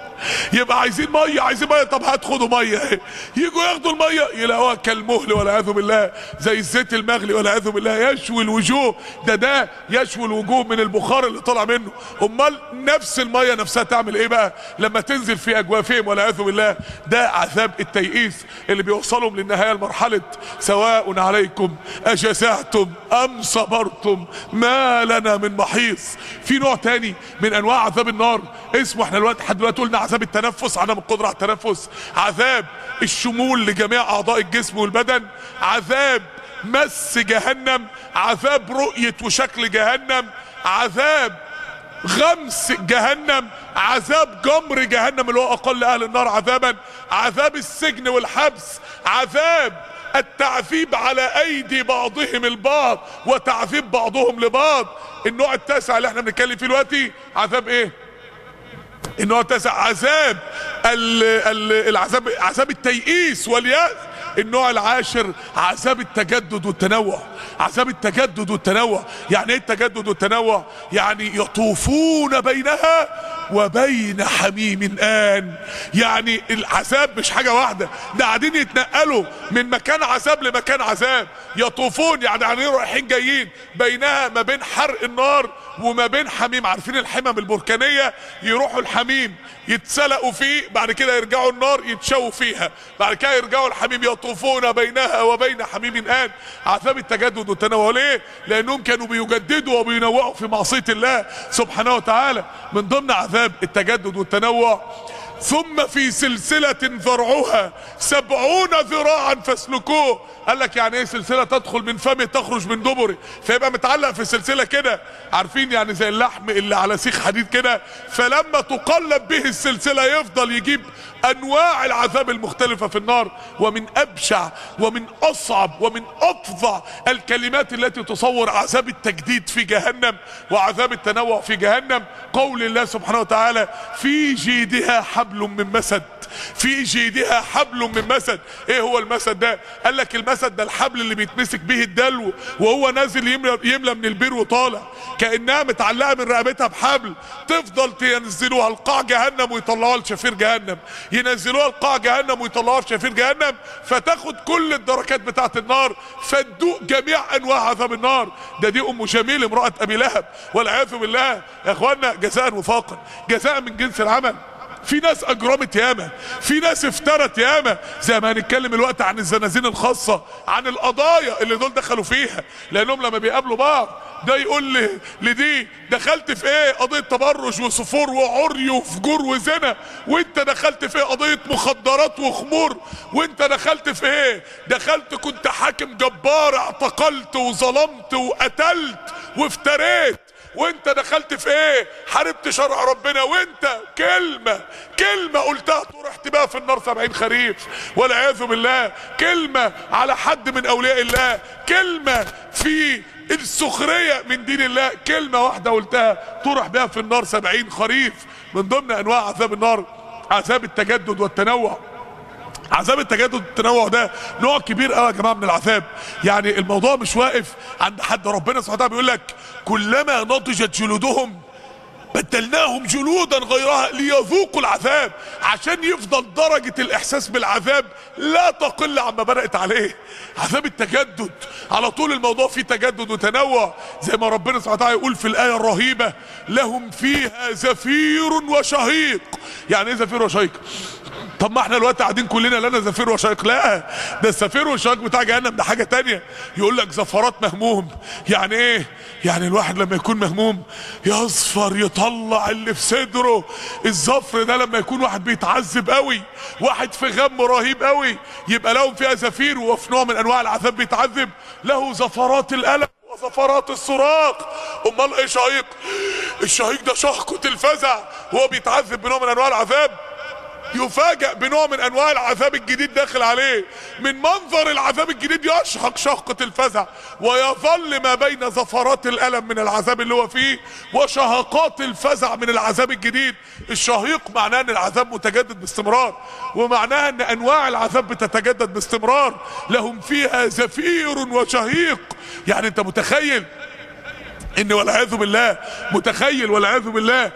يبقى عايزين ميه، عايزين ميه، طب هات خدوا ميه، يجوا ياخدوا الميه يلاقوها كالمهل والعياذ بالله، زي الزيت المغلي والعياذ بالله، يشوي الوجوه، ده يشوي الوجوه من البخار اللي طلع منه. امال نفس الميه نفسها تعمل ايه بقى لما تنزل في اجوافهم والعياذ بالله؟ ده عذاب التيئيس اللي بيوصلهم للنهايه لمرحله سواء عليكم اجزعتم ام صبرتم ما لنا من محيص. في نوع تاني من انواع عذاب النار اسمه، احنا لحد دلوقتي قلنا عذاب التنفس، عدم القدره على التنفس، عذاب الشمول لجميع اعضاء الجسم والبدن، عذاب مس جهنم، عذاب رؤية وشكل جهنم، عذاب غمس جهنم، عذاب جمر جهنم اللي هو اقل اهل النار عذابا، عذاب السجن والحبس، عذاب التعذيب على ايدي بعضهم البعض وتعذيب بعضهم لبعض. النوع التاسع اللي احنا بنتكلم فيه دلوقتي عذاب ايه؟ النوع التاسع عذاب العذاب، عذاب التيئيس واليأس. النوع العاشر عذاب التجدد والتنوع، عذاب التجدد والتنوع. يعني ايه التجدد والتنوع؟ يعني يطوفون بينها وبين حميم آن. يعني العذاب مش حاجة واحدة، ده قاعدين يتنقلوا من مكان عذاب لمكان عذاب، يطوفون يعني رايحين جايين بينها، ما بين حرق النار وما بين حميم. عارفين الحمم البركانية؟ يروحوا الحميم يتسلقوا فيه، بعد كده يرجعوا النار يتشووا فيها، بعد كده يرجعوا الحميم، يطوفون بينها وبين حميم آن. عذاب التجدد والتنوع. ليه؟ لانهم كانوا بيجددوا وبينوعوا في معصية الله سبحانه وتعالى. من ضمن عذاب التجدد والتنوع ثم في سلسلة ذرعها 70 ذراعا فاسلكوه. قال لك يعني ايه سلسلة؟ تدخل من فمه تخرج من دبره، فيبقى متعلق في سلسلة كده، عارفين يعني زي اللحم اللي على سيخ حديد كده، فلما تقلب به السلسلة يفضل يجيب انواع العذاب المختلفة في النار. ومن ابشع ومن اصعب ومن افظع الكلمات التي تصور عذاب التجديد في جهنم وعذاب التنوع في جهنم قول الله سبحانه وتعالى: في جيدها حبل حبل من مسد، في جيدها حبل من مسد. ايه هو المسد ده؟ قال لك المسد ده الحبل اللي بيتمسك به الدلو وهو نازل يملى من البير وطالع، كأنها متعلقة من رقبتها بحبل، تفضل ينزلوها لقاع جهنم ويطلعوها لشفير جهنم، ينزلوها لقاع جهنم ويطلعوها في شفير جهنم، فتاخد كل الدركات بتاعت النار، فتدوق جميع انواع عذاب النار. دي ام جميل امرأة ابي لهب والعياذ بالله. يا اخوانا جزاء وفاقا، جزاء من جنس العمل. في ناس اجرمت ياما، في ناس افترت ياما، زي ما هنتكلم الوقت عن الزنازين الخاصة، عن القضايا اللي دول دخلوا فيها، لانهم لما بيقابلوا بعض ده يقول لدي دخلت في ايه؟ قضية تبرج وصفور وعري وفجور وزنا، وانت دخلت في ايه؟ قضية مخدرات وخمور، وانت دخلت في ايه؟ دخلت كنت حاكم جبار، اعتقلت وظلمت وقتلت وافتريت، وانت دخلت في ايه؟ حاربت شرع ربنا، وانت كلمة قلتها طرحت بها في النار 70 خريف والعياذ بالله، كلمة على حد من اولياء الله، كلمة في السخرية من دين الله، كلمة واحدة قلتها طرح بها في النار 70 خريف. من ضمن انواع عذاب النار عذاب التجدد والتنوع. عذاب التجدد والتنوع ده نوع كبير قوي يا جماعه من العذاب. يعني الموضوع مش واقف عند حد، ربنا سبحانه وتعالى بيقول لك كلما نضجت جلودهم بدلناهم جلودا غيرها ليذوقوا العذاب، عشان يفضل درجة الاحساس بالعذاب لا تقل عما بدأت عليه. عذاب التجدد على طول الموضوع فيه تجدد وتنوع، زي ما ربنا سبحانه وتعالى يقول في الآية الرهيبة لهم فيها زفير وشهيق. يعني ايه زفير وشهيق؟ طب ما احنا دلوقتي قاعدين كلنا لنا زفير وشهيق. لا، ده الزفير والشهيق بتاع جهنم ده حاجه تانية. يقول لك زفرات مهموم. يعني ايه؟ يعني الواحد لما يكون مهموم يصفر يطلع اللي في صدره. الزفر ده لما يكون واحد بيتعذب قوي، واحد في غم رهيب قوي، يبقى لهم فيها زفير، وفي نوع من انواع العذاب بيتعذب له زفرات الالم وزفرات الصراخ. امال ايه شهيق؟ الشهيق ده شهقة الفزع، هو بيتعذب بنوع من انواع العذاب، يفاجأ بنوع من انواع العذاب الجديد داخل عليه. من منظر العذاب الجديد يشهق شهقة الفزع، ويظل ما بين زفرات الألم من العذاب اللي هو فيه وشهقات الفزع من العذاب الجديد. الشهيق معناه ان العذاب متجدد باستمرار، ومعناها ان انواع العذاب بتتجدد باستمرار. لهم فيها زفير وشهيق. يعني انت متخيل ان والعياذ بالله، متخيل والعياذ بالله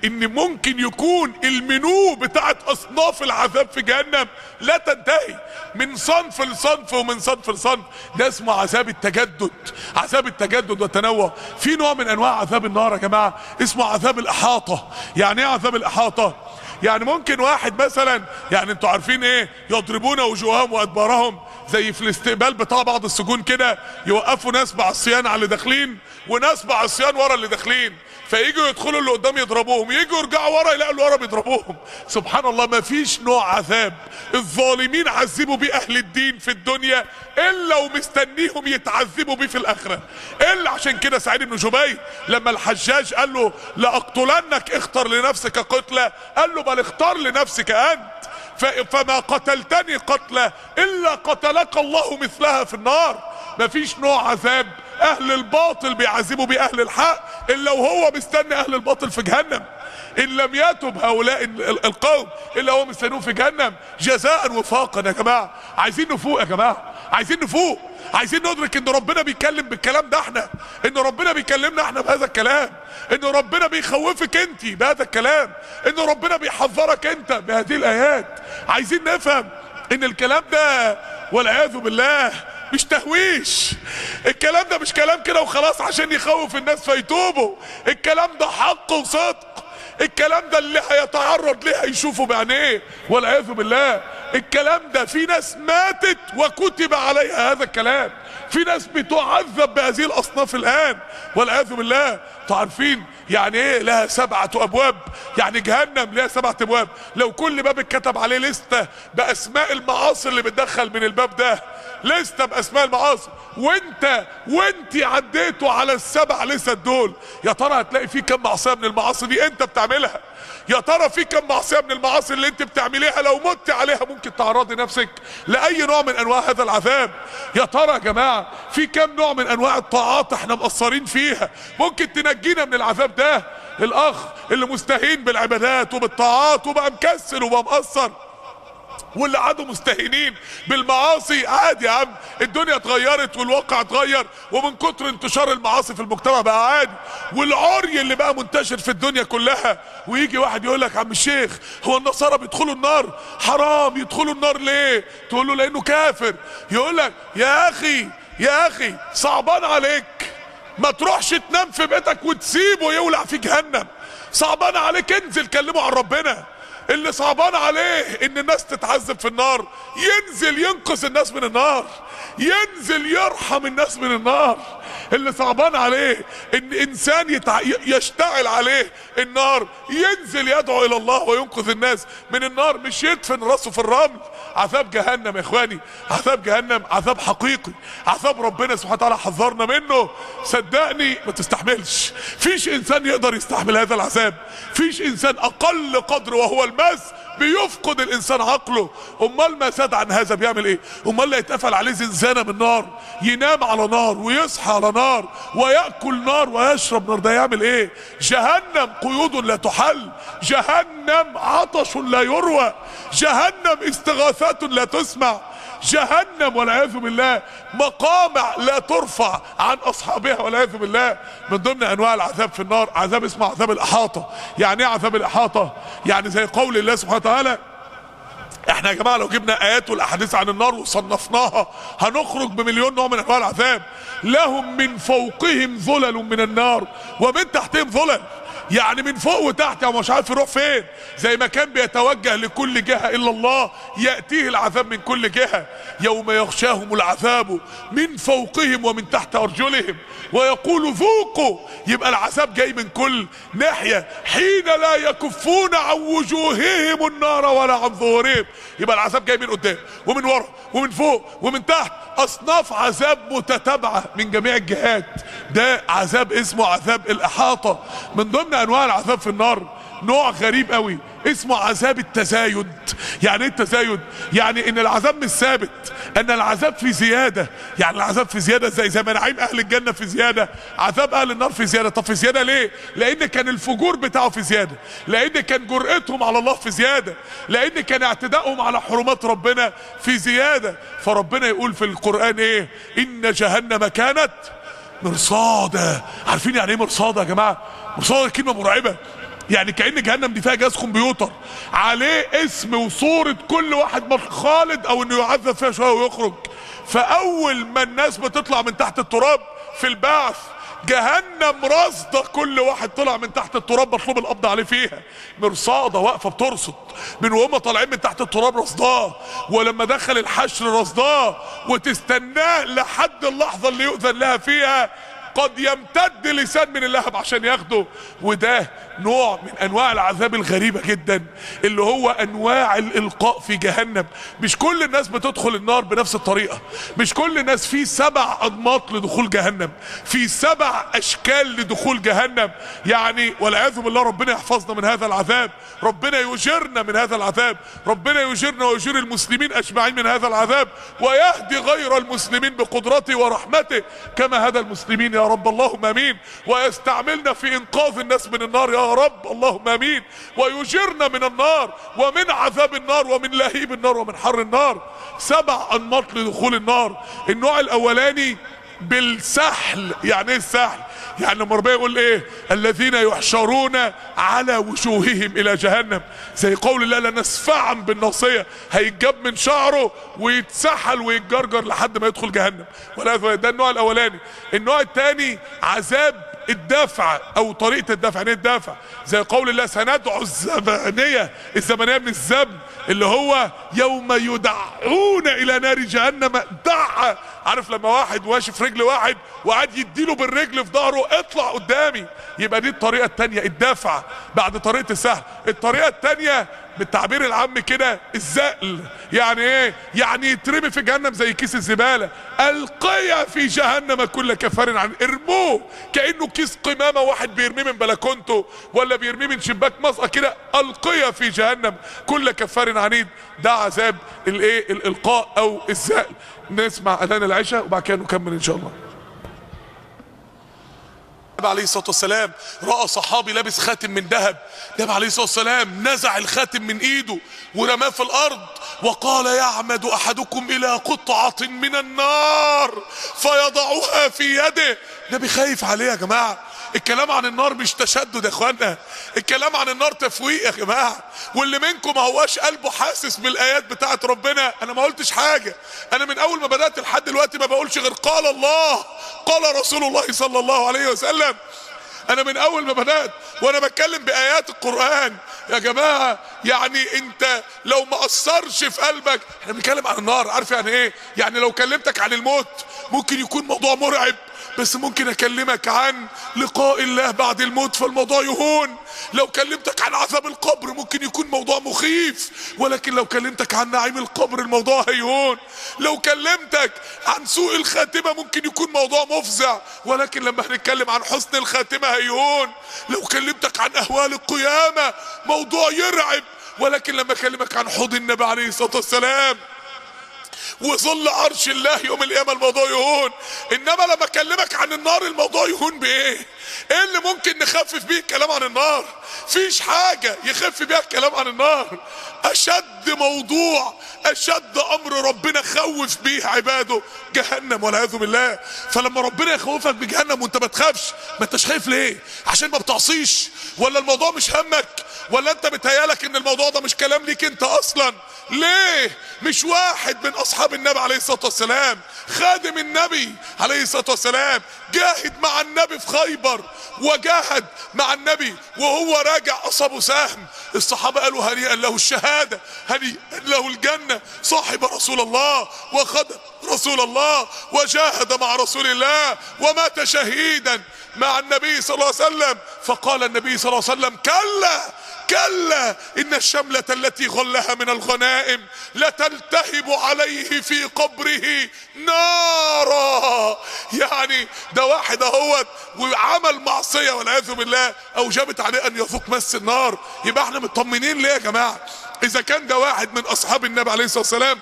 ان ممكن يكون المنيو بتاعت اصناف العذاب في جهنم لا تنتهي، من صنف لصنف ومن صنف لصنف. ده اسمه عذاب التجدد، عذاب التجدد والتنوع. في نوع من انواع عذاب النار يا جماعه اسمه عذاب الاحاطه. يعني ايه عذاب الاحاطه؟ يعني ممكن واحد مثلا، يعني انتوا عارفين ايه، يضربون وجوههم وادبارهم، زي في الاستقبال بتاع بعض السجون كده، يوقفوا ناس بعصيان على اللي داخلين وناس بعصيان ورا اللي داخلين، فييجوا يدخلوا اللي قدام يضربوهم، ييجوا يرجعوا ورا يلاقوا اللي ورا بيضربوهم. سبحان الله، ما فيش نوع عذاب الظالمين عذبوا بيه اهل الدين في الدنيا الا ومستنيهم يتعذبوا بيه في الاخره. الا عشان كده سعيد بن جبير لما الحجاج قال له لاقتلنك اختر لنفسك قتله، قال له بل اختار لنفسك انت، فما قتلتني قتله الا قتلك الله مثلها في النار. مفيش نوع عذاب اهل الباطل بيعذبوا بيه اهل الحق الا وهو مستني اهل الباطل في جهنم. ان لم يتب هؤلاء القوم الا هو مستنوه في جهنم جزاء وفاقا. يا جماعه عايزين نفوق، يا جماعه عايزين نفوق، عايزين ندرك ان ربنا بيتكلم بالكلام ده، احنا ان ربنا بيكلمنا احنا بهذا الكلام، ان ربنا بيخوفك انت بهذا الكلام، ان ربنا بيحذرك انت بهذه الايات. عايزين نفهم ان الكلام ده والعياذ بالله مش تهويش، الكلام ده مش كلام كده وخلاص عشان يخوف الناس فيتوبوا، الكلام ده حق وصدق، الكلام ده اللي هيتعرض ليه هيشوفه بعينيه والعياذ بالله. الكلام ده في ناس ماتت وكتب عليها هذا الكلام، في ناس بتعذب بهذه الاصناف الان والعياذ بالله. تعرفين يعني ايه لها 7 ابواب؟ يعني جهنم لها 7 ابواب، لو كل باب اتكتب عليه لستة باسماء المعاصي اللي بتدخل من الباب ده، لستة باسماء المعاصي، وانت عديتوا على ال7 لست دول، يا ترى هتلاقي فيه كم معصية من المعاصي دي انت بتعملها؟ يا ترى في كم معصية من المعاصي اللي انت بتعمليها لو مت عليها ممكن تعرضي نفسك لأي نوع من انواع هذا العذاب؟ يا ترى يا جماعة في كم نوع من انواع الطاعات احنا مقصرين فيها ممكن تنجينا من العذاب ده؟ الاخ اللي مستهين بالعبادات وبالطاعات وبقى مكسل وبقى مقصر، واللي قعدوا مستهينين بالمعاصي. عادي يا عم، الدنيا اتغيرت والواقع اتغير، ومن كتر انتشار المعاصي في المجتمع بقى عادي، والعري اللي بقى منتشر في الدنيا كلها. ويجي واحد يقول لك: عم الشيخ، هو النصارى بيدخلوا النار؟ حرام، يدخلوا النار ليه؟ تقول له: لانه كافر. يقول لك: يا اخي صعبان عليك، ما تروحش تنام في بيتك وتسيبه يولع في جهنم. صعبان عليك، انزل كلمه عن ربنا. اللي صعبان عليه ان الناس تتعذب في النار، ينزل ينقذ الناس من النار، ينزل يرحم الناس من النار. اللي صعبان عليه ان انسان يشتعل عليه النار، ينزل يدعو الى الله وينقذ الناس من النار، مش يدفن راسه في الرمل. عذاب جهنم يا اخواني، عذاب جهنم عذاب حقيقي، عذاب ربنا سبحانه وتعالى حذرنا منه. صدقني ما تستحملش، فيش انسان يقدر يستحمل هذا العذاب، فيش انسان اقل قدر وهو المس بيفقد الانسان عقله. امال ما زاد عن هذا بيعمل ايه؟ امال اللي يتقفل عليه زنزانه من نار، ينام على نار ويصحى على نار وياكل نار ويشرب نار، ده يعمل ايه؟ جهنم قيود لا تحل، جهنم عطش لا يروى، جهنم استغاثات لا تسمع، جهنم والعياذ بالله مقامع لا ترفع عن اصحابها والعياذ بالله. من ضمن انواع العذاب في النار عذاب اسمه عذاب الاحاطه. يعني ايه عذاب الاحاطه؟ يعني زي قول الله سبحانه وتعالى، احنا يا جماعه لو جبنا ايات والاحاديث عن النار وصنفناها هنخرج بمليون نوع من انواع العذاب. لهم من فوقهم ظلل من النار ومن تحتهم ظلل، يعني من فوق وتحت، يعني مش عارف يروح فين. زي ما كان بيتوجه لكل جهة الا الله، يأتيه العذاب من كل جهة. يوم يغشاهم العذاب من فوقهم ومن تحت ارجلهم ويقول ذوقوا، يبقى العذاب جاي من كل ناحية. حين لا يكفون عن وجوههم النار ولا عن ظهورهم، يبقى العذاب جاي من قدام ومن ورا ومن فوق ومن تحت، اصناف عذاب متتابعة من جميع الجهات. ده عذاب اسمه عذاب الاحاطة. من ضمن انواع العذاب في النار نوع غريب قوي اسمه عذاب التزايد. يعني ايه التزايد؟ يعني ان العذاب مش ثابت، ان العذاب في زيادة. يعني العذاب في زيادة زي ما نعيم اهل الجنة في زيادة، عذاب اهل النار في زيادة. طب في زيادة ليه؟ لان كان الفجور بتاعه في زيادة، لان كان جرأتهم على الله في زيادة، لان كان اعتدائهم على حرمات ربنا في زيادة. فربنا يقول في القرآن ايه؟ ان جهنم كانت مرصادة. عارفين يعني ايه مرصادة يا جماعة؟ مرصادة كلمة مرعبة، يعني كأن جهنم دي فيها جهاز كمبيوتر عليه اسم وصورة كل واحد خالد او انه يعذب فيها شوية ويخرج. فاول ما الناس بتطلع من تحت التراب في البعث، جهنم رصدة كل واحد طلع من تحت التراب مطلوب القبض عليه فيها. مرصادة واقفة بترصد من وهم طالعين من تحت التراب، رصداه، ولما دخل الحشر رصداه، وتستناه لحد اللحظة اللي يؤذن لها فيها. قد يمتد لسان من اللهب عشان ياخده. وده نوع من انواع العذاب الغريبة جدا، اللي هو انواع الالقاء في جهنم. مش كل الناس بتدخل النار بنفس الطريقة، مش كل الناس. في 7 انماط لدخول جهنم، في 7 اشكال لدخول جهنم. يعني والعياذ بالله ربنا يحفظنا من هذا العذاب، ربنا يجرنا من هذا العذاب، ربنا يجرنا ويجير المسلمين اجمعين من هذا العذاب، ويهدي غير المسلمين بقدرته ورحمته كما هدى المسلمين يا رب، اللهم امين. ويستعملنا في انقاذ الناس من النار يا رب، اللهم امين. ويجرنا من النار ومن عذاب النار ومن لهيب النار ومن حر النار. 7 انماط لدخول النار. النوع الاولاني بالسحل. يعني ايه السحل؟ يعني لما ربنا يقول ايه؟ الذين يحشرون على وجوههم الى جهنم، زي قول الله لنسفعا بالناصية، هيتجاب من شعره ويتسحل ويتجرجر لحد ما يدخل جهنم. ده النوع الاولاني. النوع الثاني عذاب الدافع او طريقة الدافع. يعني الدافع زي قول الله سندعو الزبانية. الزبانية من الزبن، اللي هو يوم يدعون الى نار جهنم دعا. عارف لما واحد واشف رجل واحد وقعد يديله بالرجل في ظهره اطلع قدامي، يبقى دي الطريقة التانية، الدافع بعد طريقة السهل. الطريقة التانية بالتعبير العام كده الزقل. يعني ايه؟ يعني يترمي في جهنم زي كيس الزبالة. القيا في جهنم كل كفار عنيد، ارموه كأنه كيس قمامة واحد بيرميه من بلكونته ولا بيرميه من شباك مصقى كده. القيا في جهنم كل كفار عنيد. ده عذاب الايه؟ الالقاء او الزقل. نسمع اذان العشاء وبعد كده نكمل ان شاء الله. النبي عليه الصلاة والسلام رأى صحابي لابس خاتم من ذهب، النبي عليه الصلاة والسلام نزع الخاتم من ايده ورماه في الارض وقال يعمد احدكم الى قطعة من النار فيضعها في يده. النبي خايف عليه يا جماعة. الكلام عن النار مش تشدد يا اخوانا، الكلام عن النار تفويق يا جماعه. واللي منكم ما هواش قلبه حاسس بالايات بتاعت ربنا، انا ما قلتش حاجه، انا من اول ما بدات لحد دلوقتي ما بقولش غير قال الله قال رسول الله صلى الله عليه وسلم. انا من اول ما بدات وانا بتكلم بايات القران يا جماعه. يعني انت لو ما اثرش في قلبك، احنا بنتكلم عن النار، عارف يعني ايه؟ يعني لو كلمتك عن الموت ممكن يكون موضوع مرعب، بس ممكن اكلمك عن لقاء الله بعد الموت فالموضوع يهون. لو كلمتك عن عذاب القبر ممكن يكون موضوع مخيف، ولكن لو كلمتك عن نعيم القبر الموضوع هيهون. لو كلمتك عن سوء الخاتمة ممكن يكون موضوع مفزع، ولكن لما هنتكلم عن حسن الخاتمة هيهون. لو كلمتك عن اهوال القيامة موضوع يرعب، ولكن لما اكلمك عن حوض النبي عليه الصلاة والسلام وظل عرش الله يوم القيامة الموضوع يهون. انما لما اكلمك عن النار الموضوع يهون بايه؟ ايه اللي ممكن نخفف بيه الكلام عن النار؟ فيش حاجة يخف بيها الكلام عن النار. اشد موضوع، اشد امر ربنا خوف بيه عباده جهنم والعياذ بالله. فلما ربنا يخوفك بجهنم وانت ما تخافش، ما انتش خايف ليه؟ عشان ما بتعصيش؟ ولا الموضوع مش همك؟ ولا انت بتهيالك ان الموضوع ده مش كلام ليك انت اصلا؟ ليه؟ مش واحد من اصحاب النبي عليه الصلاة والسلام خادم النبي عليه الصلاة والسلام جاهد مع النبي في خيبر، وجاهد مع النبي وهو راجع اصابه سهم. الصحابة قالوا هنيئا له الشهادة، هنيئا له الجنة، صاحب رسول الله وخدم رسول الله وجاهد مع رسول الله ومات شهيدا مع النبي صلى الله عليه وسلم. فقال النبي صلى الله عليه وسلم كلا كلا ان الشملة التي غلها من الغنائم لتلتهب عليه في قبره نارا. يعني ده واحد اهوت وعمل معصية والعياذ بالله اوجبت عليه ان يذوق مس النار. يبقى احنا مطمنين ليه يا جماعة؟ اذا كان ده واحد من اصحاب النبي عليه الصلاة والسلام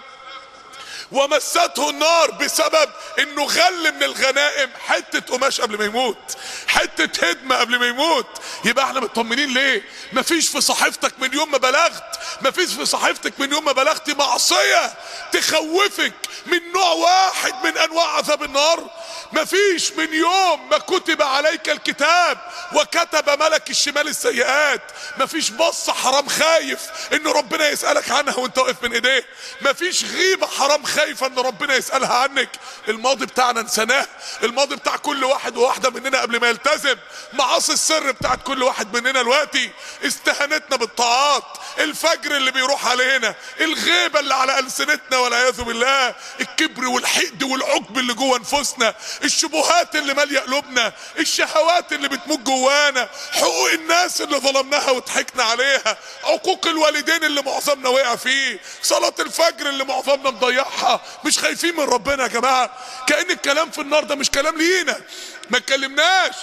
ومسته النار بسبب انه غل من الغنائم حتة قماش قبل ما يموت، حتة هدمة قبل ما يموت، يبقى احنا مطمنين ليه؟ مفيش في صحيفتك من يوم ما بلغت، مفيش في صحيفتك من يوم ما بلغت معصية تخوفك من نوع واحد من انواع عذاب النار. مفيش من يوم ما كتب عليك الكتاب وكتب ملك الشمال السيئات، مفيش بص حرام خايف ان ربنا يسألك عنها وانت واقف من ايديه، مفيش غيبة حرام خايفة ان ربنا يسألها عنك. الماضي بتاعنا نسناه، الماضي بتاع كل واحد وواحدة مننا قبل ما يلتزم، معاصي السر بتاعت كل واحد مننا دلوقتي، استهانتنا بالطاعات، الفجر اللي بيروح علينا، الغيبة اللي على ألسنتنا والعياذ بالله، الكبر والحقد والعجب اللي جوه نفوسنا، الشبهات اللي ماليه قلوبنا، الشهوات اللي بتموت جوانا، حقوق الناس اللي ظلمناها وضحكنا عليها، عقوق الوالدين اللي معظمنا وقع فيه، صلاة الفجر اللي معظمنا مضيعها. مش خايفين من ربنا يا جماعة؟ كأن الكلام في النار ده مش كلام لينا. ما اتكلمناش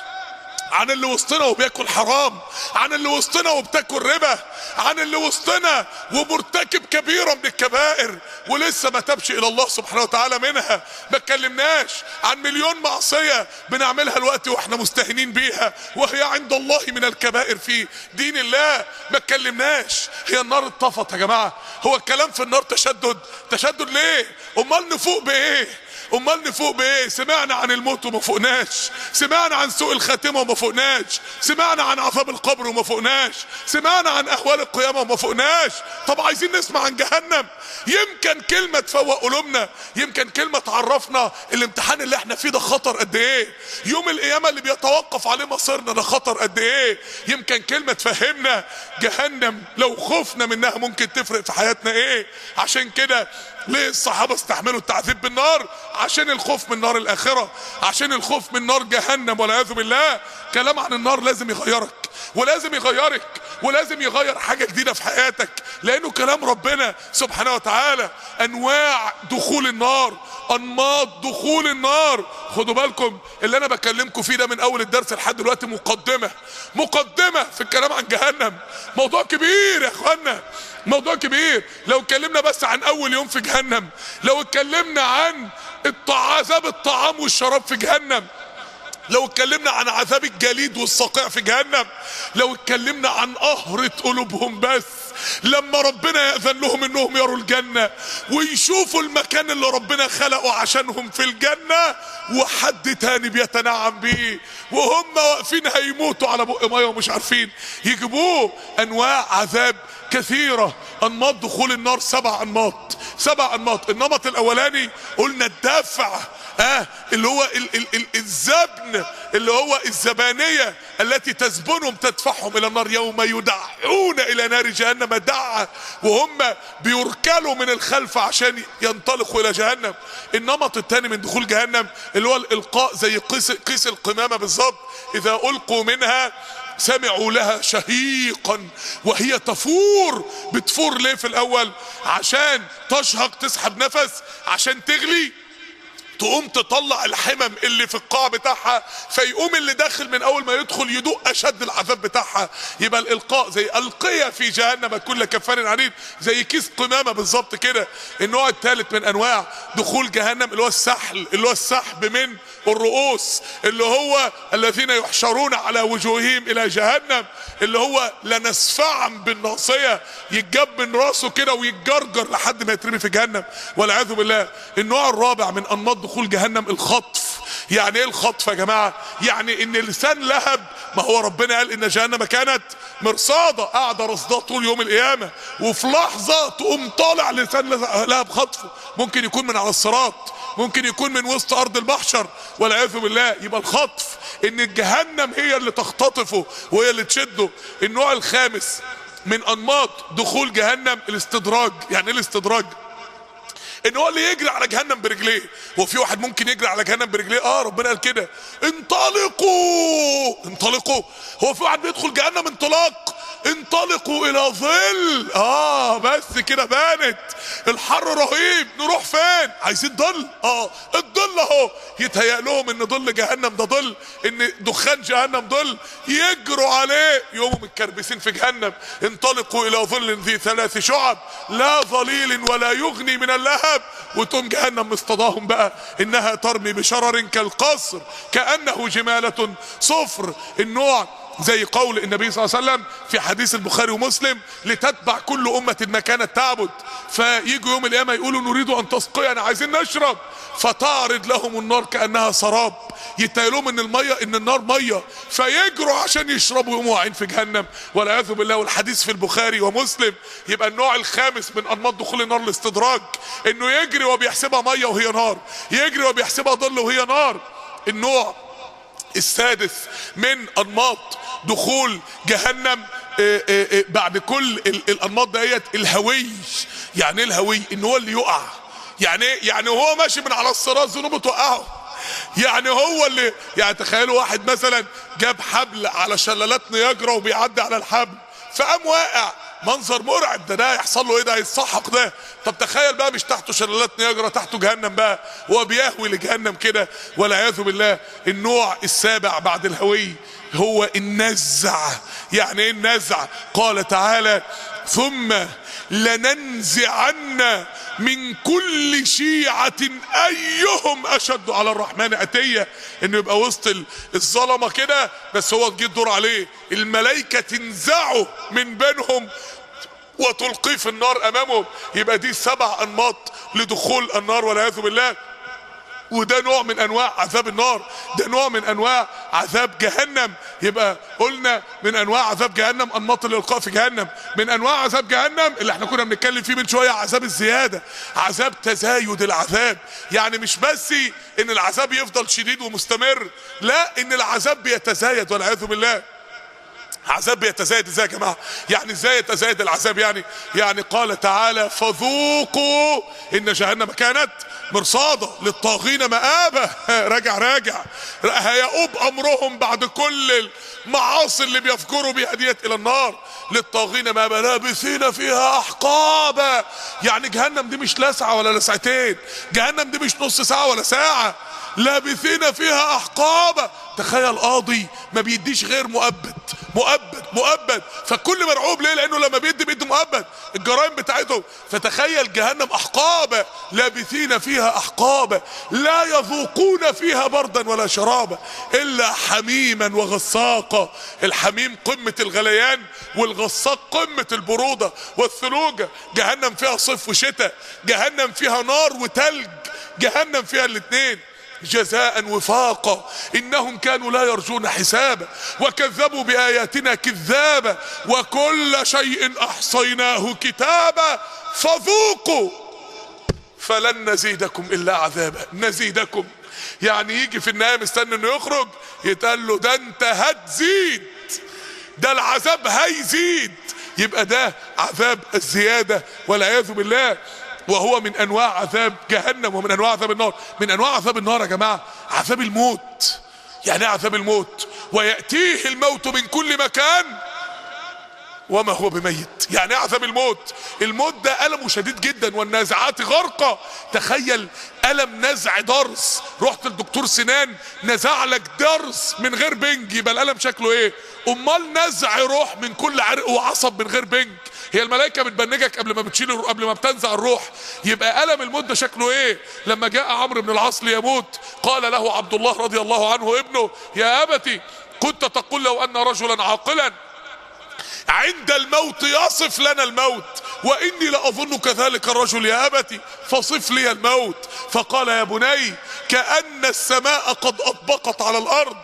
عن اللي وسطنا وبياكل حرام، عن اللي وسطنا وبتاكل ربا، عن اللي وسطنا ومرتكب كبيرة من الكبائر ولسه ما تابش الى الله سبحانه وتعالى منها. ما اتكلمناش عن مليون معصية بنعملها الوقت واحنا مستهينين بيها وهي عند الله من الكبائر في دين الله. ما اتكلمناش. هي النار اتطفت يا جماعة؟ هو الكلام في النار تشدد؟ تشدد ليه؟ امال نفوق بايه؟ امال نفوق بايه؟ سمعنا عن الموت وما فوقناش، سمعنا عن سوء الخاتمة وما فوقناش، سمعنا عن عذاب القبر وما فوقناش، سمعنا عن اهوال القيامة وما فوقناش. طب عايزين نسمع عن جهنم؟ يمكن كلمة تفوق قلوبنا، يمكن كلمة تعرفنا الامتحان اللي احنا فيه ده خطر قد ايه، يوم القيامة اللي بيتوقف عليه مصيرنا ده خطر قد ايه. يمكن كلمة تفهمنا جهنم لو خفنا منها ممكن تفرق في حياتنا ايه. عشان كده ليه الصحابة استحملوا التعذيب بالنار؟ عشان الخوف من نار الاخرة، عشان الخوف من نار جهنم والعياذ بالله. كلام عن النار لازم يغيرك ولازم يغيرك ولازم يغير حاجة جديدة في حياتك، لانه كلام ربنا سبحانه وتعالى. انواع دخول النار، انماط دخول النار. خدوا بالكم اللي انا بكلمكم فيه ده من اول الدرس لحد دلوقتي مقدمة في الكلام عن جهنم. موضوع كبير يا اخوانا، موضوع كبير. لو اتكلمنا بس عن اول يوم في جهنم، لو اتكلمنا عن عذاب الطعام والشراب في جهنم، لو اتكلمنا عن عذاب الجليد والصقيع في جهنم، لو اتكلمنا عن قهرة قلوبهم بس لما ربنا يأذن لهم انهم يروا الجنة ويشوفوا المكان اللي ربنا خلقه عشانهم في الجنة وحد تاني بيتنعم بيه وهم واقفين هيموتوا على بق ميه ومش عارفين يجيبوه. انواع عذاب كثيرة. انماط دخول النار 7 انماط. 7 انماط. النمط الاولاني قلنا الدافع، اللي هو الزبن، اللي هو الزبانية التي تزبنهم تدفعهم الى النار. يوم يدعون الى نار جهنم دعا، وهم بيركلوا من الخلف عشان ينطلقوا الى جهنم. النمط الثاني من دخول جهنم اللي هو الالقاء، زي قيس القمامة بالظبط. اذا القوا منها سمعوا لها شهيقا وهي تفور. بتفور ليه في الاول؟ عشان تشهق، تسحب نفس عشان تغلي، تقوم تطلع الحمم اللي في القاع بتاعها، فيقوم اللي داخل من اول ما يدخل يدوق اشد العذاب بتاعها. يبقى الالقاء زي القية في جهنم كل كفار عنيد، زي كيس قمامة بالظبط كده. النوع الثالث من انواع دخول جهنم اللي هو السحل، اللي هو السحب من الرؤوس، اللي هو الذين يحشرون على وجوههم الى جهنم، اللي هو لنسفعا بالناصية، يتجاب من راسه كده ويتجرجر لحد ما يترمي في جهنم والعياذ بالله. النوع الرابع من انماط دخول جهنم الخطف. يعني ايه الخطف يا جماعة؟ يعني ان لسان لهب، ما هو ربنا قال ان جهنم كانت مرصادة، قاعدة رصداه طول يوم القيامة، وفي لحظة تقوم طالع لسان لهب خطفه. ممكن يكون من على الصراط، ممكن يكون من وسط ارض المحشر والعياذ بالله. يبقى الخطف ان الجهنم هي اللي تختطفه وهي اللي تشده. النوع الخامس من انماط دخول جهنم الاستدراج. يعني ايه الاستدراج؟ ان هو اللي يجري على جهنم برجليه. هو في واحد ممكن يجري على جهنم برجليه؟ ربنا قال كده انطلقوا. انطلقوا. هو في واحد بيدخل جهنم انطلاق؟ انطلقوا الى ظل. بس كده بانت الحر رهيب، نروح فين؟ عايزين ظل. الظل اهو. يتهيأ لهم ان ظل جهنم ده ظل، ان دخان جهنم ظل، يجروا عليه يقوموا متكربسين في جهنم. انطلقوا الى ظل ذي 3 شعب لا ظليل ولا يغني من اللهب. وتقوم جهنم مصطداهم بقى، انها ترمي بشرر كالقصر كأنه جمالة صفر. النوع زي قول النبي صلى الله عليه وسلم في حديث البخاري ومسلم: لتتبع كل أمة ما كانت تعبد. فيجوا يوم القيامة يقولوا: نريد أن تسقينا، عايزين نشرب. فتعرض لهم النار كأنها سراب. يتهيألهم ان النار مية، فيجروا عشان يشربوا يقوموا واقعين في جهنم والعياذ بالله. والحديث في البخاري ومسلم. يبقى النوع الخامس من انماط دخول النار الاستدراج، انه يجري وبيحسبها مية وهي نار، يجري وبيحسبها ظل وهي نار. النوع السادس من انماط دخول جهنم بعد كل الانماط ديت الهوي. يعني ايه الهوي؟ ان هو اللي يقع. يعني ايه؟ يعني هو ماشي من على الصراط ذنوبه توقعه. يعني هو اللي، يعني تخيلوا واحد مثلا جاب حبل على شلالات نياجرا وبيعدي على الحبل فقام واقع، منظر مرعب. ده يحصل له ايه؟ ده هيتصحق ده. طب تخيل بقى مش تحته شلالات نياجرا، تحته جهنم بقى، هو بيهوي لجهنم كده والعياذ بالله. النوع السابع بعد الهوي هو النزع. يعني ايه النزع؟ قال تعالى: ثم لننزعن من كل شيعة ايهم اشد على الرحمن اتية. انه يبقى وسط الظلمة كده، بس هو جه الدور عليه، الملائكة تنزعه من بينهم وتلقيه في النار امامهم. يبقى دي 7 انماط لدخول النار والعياذ بالله. وده نوع من انواع عذاب النار، ده نوع من انواع عذاب جهنم. يبقى قلنا من انواع عذاب جهنم انماط الالقاء في جهنم. من انواع عذاب جهنم اللي احنا كنا بنتكلم فيه من شويه عذاب الزياده، عذاب تزايد العذاب. يعني مش بس ان العذاب يفضل شديد ومستمر، لا، ان العذاب بيتزايد والعياذ بالله. عذاب بيتزايد ازاي يا جماعه؟ يعني ازاي يتزايد العذاب؟ يعني قال تعالى: فذوقوا ان جهنم كانت مرصاده للطاغين مآبة. راجع هيؤوب امرهم بعد كل المعاصي اللي بيفجروا بها ديت الى النار. للطاغين مآبة لابثين فيها احقابا. يعني جهنم دي مش لسعه ولا لسعتين، جهنم دي مش نص ساعه ولا ساعه، لابثين فيها احقابا. تخيل قاضي ما بيديش غير مؤبد، مؤبد مؤبد. فالكل مرعوب ليه؟ لانه لما بيدي مؤبد الجرائم بتاعتهم. فتخيل جهنم احقابا لابثين فيها احقابا لا يذوقون فيها بردا ولا شرابا الا حميما وغساقا. الحميم قمة الغليان والغساق قمة البرودة والثلوجة. جهنم فيها صيف وشتاء، جهنم فيها نار وتلج، جهنم فيها الاتنين. جزاء وفاقا انهم كانوا لا يرجون حسابا وكذبوا باياتنا كذابا وكل شيء احصيناه كتابا فذوقوا فلن نزيدكم الا عذابا. نزيدكم يعني يجي في النهايه مستني انه يخرج يتقال له ده انت هتزيد، ده العذاب هيزيد. يبقى ده عذاب الزياده والعياذ بالله، وهو من انواع عذاب جهنم ومن انواع عذاب النار. من انواع عذاب النار يا جماعه عذاب الموت. يعني ايه عذاب الموت؟ وياتيه الموت من كل مكان وما هو بميت. يعني ايه عذاب الموت؟ الموت ده ألمه شديد جدا، والنازعات غرقا. تخيل ألم نزع ضرس، رحت للدكتور سنان نزع لك ضرس من غير بنج، يبقى الألم شكله ايه؟ امال نزع روح من كل عرق وعصب من غير بنج. هي الملائكة بتبنجك قبل ما بتنزع الروح. يبقى ألم الموت ده شكله ايه؟ لما جاء عمرو بن العاص ليموت قال له عبد الله رضي الله عنه ابنه يا أبتي كنت تقول لو أن رجلا عاقلا عند الموت يصف لنا الموت وإني لأظن كذلك الرجل يا أبتي فصف لي الموت. فقال يا بني كأن السماء قد أطبقت على الأرض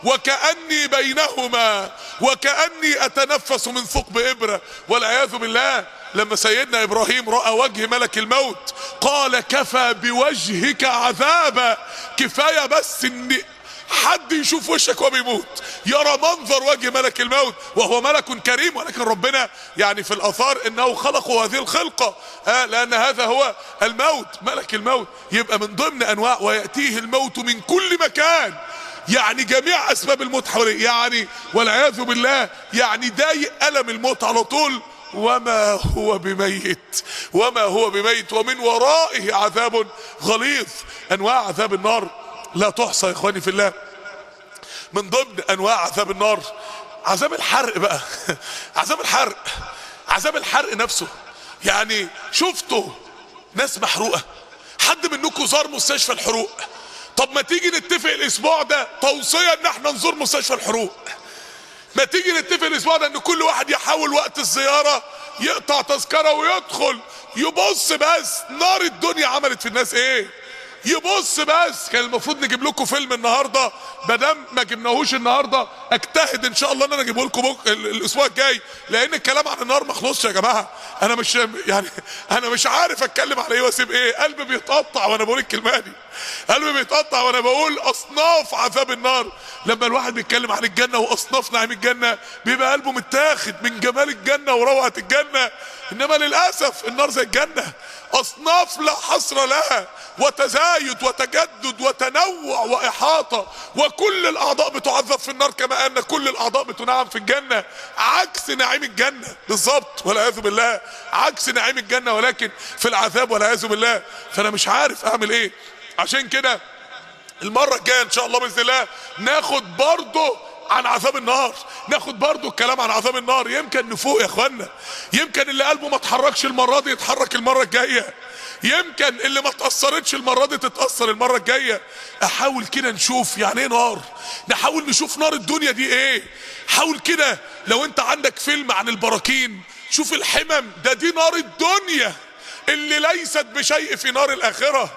وكأني بينهما وكأني أتنفس من ثقب إبرة والعياذ بالله. لما سيدنا إبراهيم رأى وجه ملك الموت قال كفى بوجهك عذابا. كفاية بس ان حد يشوف وشك وبيموت، يرى منظر وجه ملك الموت، وهو ملك كريم، ولكن ربنا يعني في الآثار انه خلقوا هذه الخلقة لان هذا هو الموت، ملك الموت. يبقى من ضمن انواع ويأتيه الموت من كل مكان، يعني جميع اسباب الموت حواليه، يعني والعياذ بالله يعني ضايق ألم الموت على طول. وما هو بميت، وما هو بميت، ومن ورائه عذاب غليظ. انواع عذاب النار لا تحصى يا اخواني في الله. من ضمن انواع عذاب النار عذاب الحرق بقى. عذاب الحرق، عذاب الحرق نفسه. يعني شفتوا ناس محروقة؟ حد منكم زار مستشفى الحروق؟ طب ما تيجي نتفق الاسبوع ده توصية ان احنا نزور مستشفى الحروق. ما تيجي نتفق الاسبوع ده ان كل واحد يحاول وقت الزيارة يقطع تذكرة ويدخل يبص بس نار الدنيا عملت في الناس ايه، يبص بس. كان المفروض نجيب لكم فيلم النهارده، مادام ما جبناهوش النهارده اجتهد ان شاء الله ان انا اجيبه لكم الاسبوع الجاي، لان الكلام عن النار ما خلصش يا جماعه. انا مش يعني انا مش عارف اتكلم على ايه واسيب ايه. قلبي بيتقطع وانا بقول الكلمه دي، قلبي بيتقطع وانا بقول اصناف عذاب النار. لما الواحد بيتكلم عن الجنه واصناف نعيم الجنه بيبقى قلبه متاخد من جمال الجنه وروعه الجنه. انما للاسف النار زي الجنه، اصناف لا حصر لها، وتزايد وتجدد وتنوع واحاطه، وكل الاعضاء بتعذب في النار كما ان كل الاعضاء بتنعم في الجنه، عكس نعيم الجنه بالظبط والعياذ بالله، عكس نعيم الجنه ولكن في العذاب والعياذ بالله. فانا مش عارف اعمل ايه. عشان كده المره الجايه ان شاء الله باذن الله ناخد برضه عن عذاب النار، ناخد برضو الكلام عن عذاب النار. يمكن نفوق يا اخوانا، يمكن اللي قلبه ما اتحركش المرة دي يتحرك المرة الجاية، يمكن اللي ما اتأثرتش المرة دي تتأثر المرة الجاية. احاول كده نشوف يعني ايه نار، نحاول نشوف نار الدنيا دي ايه. حاول كده لو انت عندك فيلم عن البراكين شوف الحمم ده، دي نار الدنيا اللي ليست بشيء في نار الاخرة.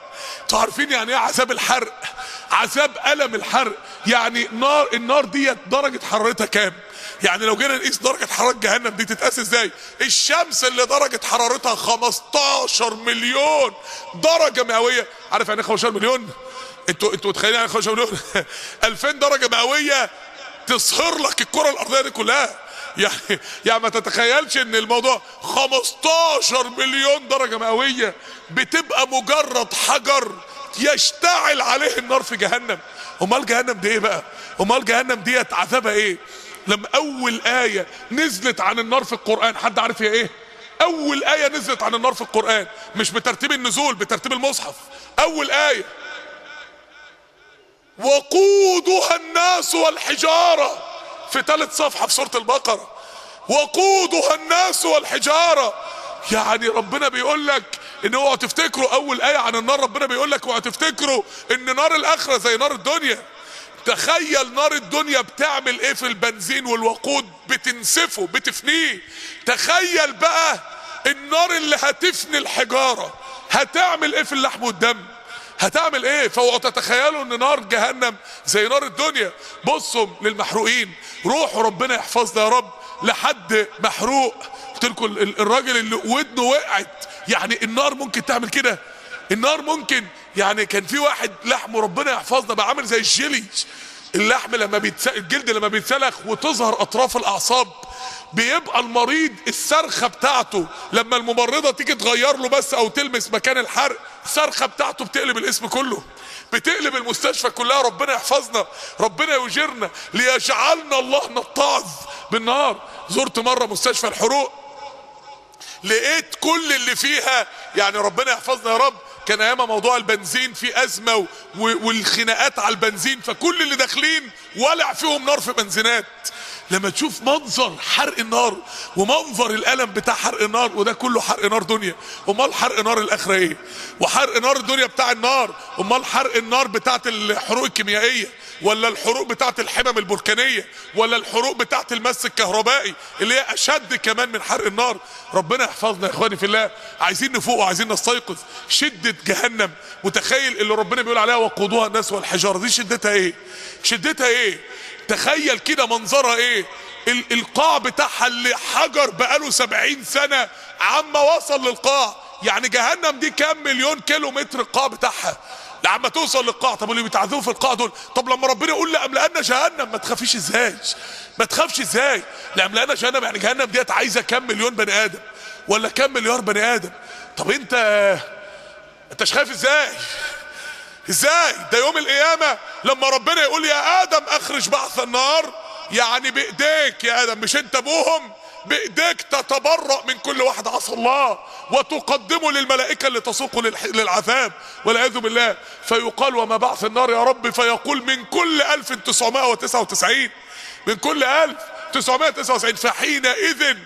انتوا عارفين يعني ايه عذاب الحرق؟ عذاب ألم الحرق. يعني النار ديت درجة حرارتها كام؟ يعني لو جينا نقيس درجة حرارة جهنم دي تتقاس ازاي؟ الشمس اللي درجة حرارتها 15 مليون درجة مئوية. عارف يعني ايه 15 مليون؟ انتوا متخيلين يعني 15 مليون؟ 2000 درجة مئوية تصهر لك الكرة الأرضية دي كلها. يعني ما تتخيلش ان الموضوع 15 مليون درجة مئوية بتبقى مجرد حجر يشتعل عليه النار في جهنم. امال جهنم دي ايه بقى؟ امال جهنم ديت عذابها ايه؟ لما اول آية نزلت عن النار في القرآن حد عارف هي ايه؟ اول آية نزلت عن النار في القرآن مش بترتيب النزول، بترتيب المصحف. اول آية وقودها الناس والحجارة في 3 صفحة في سورة البقرة. وقودها الناس والحجارة. يعني ربنا بيقول لك ان اوعوا تفتكروا، اول آية عن النار ربنا بيقول لك اوعوا تفتكروا ان نار الاخرة زي نار الدنيا. تخيل نار الدنيا بتعمل ايه في البنزين والوقود، بتنسفه بتفنيه. تخيل بقى النار اللي هتفني الحجارة هتعمل ايه في اللحم والدم، هتعمل ايه. فاوعوا تتخيلوا ان نار جهنم زي نار الدنيا. بصوا للمحروقين، روحوا ربنا يحفظنا يا رب لحد محروق. قلت لكم الراجل اللي ودنه وقعت، يعني النار ممكن تعمل كده. النار ممكن، يعني كان في واحد لحمه ربنا يحفظنا بقى عامل زي الجيلي. اللحم لما الجلد لما بيتسلخ وتظهر اطراف الاعصاب، بيبقى المريض الصرخه بتاعته لما الممرضه تيجي تغير له بس او تلمس مكان الحرق، الصرخه بتاعته بتقلب الاسم كله، بتقلب المستشفى كلها. ربنا يحفظنا، ربنا يجيرنا، ليجعلنا الله نتعظ بالنار. زرت مره مستشفى الحروق، لقيت كل اللي فيها، يعني ربنا يحفظنا يا رب، كان ايام موضوع البنزين في ازمه والخناقات على البنزين، فكل اللي داخلين ولع فيهم نار في بنزينات. لما تشوف منظر حرق النار ومنظر الالم بتاع حرق النار، وده كله حرق نار دنيا، امال حرق نار الاخره ايه؟ وحرق نار الدنيا بتاع النار، امال حرق النار بتاعت الحروق الكيميائيه، ولا الحروق بتاعت الحمم البركانيه، ولا الحروق بتاعت المس الكهربائي اللي هي اشد كمان من حرق النار. ربنا يحفظنا يا اخواني في الله. عايزين نفوق وعايزين نستيقظ. شده جهنم، متخيل اللي ربنا بيقول عليها وقودها الناس والحجاره، دي شدتها ايه؟ شدتها ايه؟ تخيل كده منظرها ايه. القاع بتاعها اللي حجر بقاله 70 سنة عما وصل للقاع. يعني جهنم دي كام مليون كيلو متر القاع بتاعها لما توصل للقاع. طب اللي بيتعذبوا في القاع دول، طب لما ربنا يقول لأملأن جهنم، ما تخافيش ازاي؟ ما تخافش ازاي؟ لأملأن جهنم، يعني جهنم ديت عايزة كام مليون بني ادم ولا كام مليار بني ادم. طب انتش خايف ازاي؟ ازاي؟ ده يوم القيامة لما ربنا يقول يا ادم اخرج بعث النار، يعني بايديك يا ادم، مش انت ابوهم، بايديك تتبرأ من كل واحد عصى الله وتقدمه للملائكة اللي تسوقه للعذاب والعياذ بالله. فيقال وما بعث النار يا رب؟ فيقول من كل 1999، من كل 1999.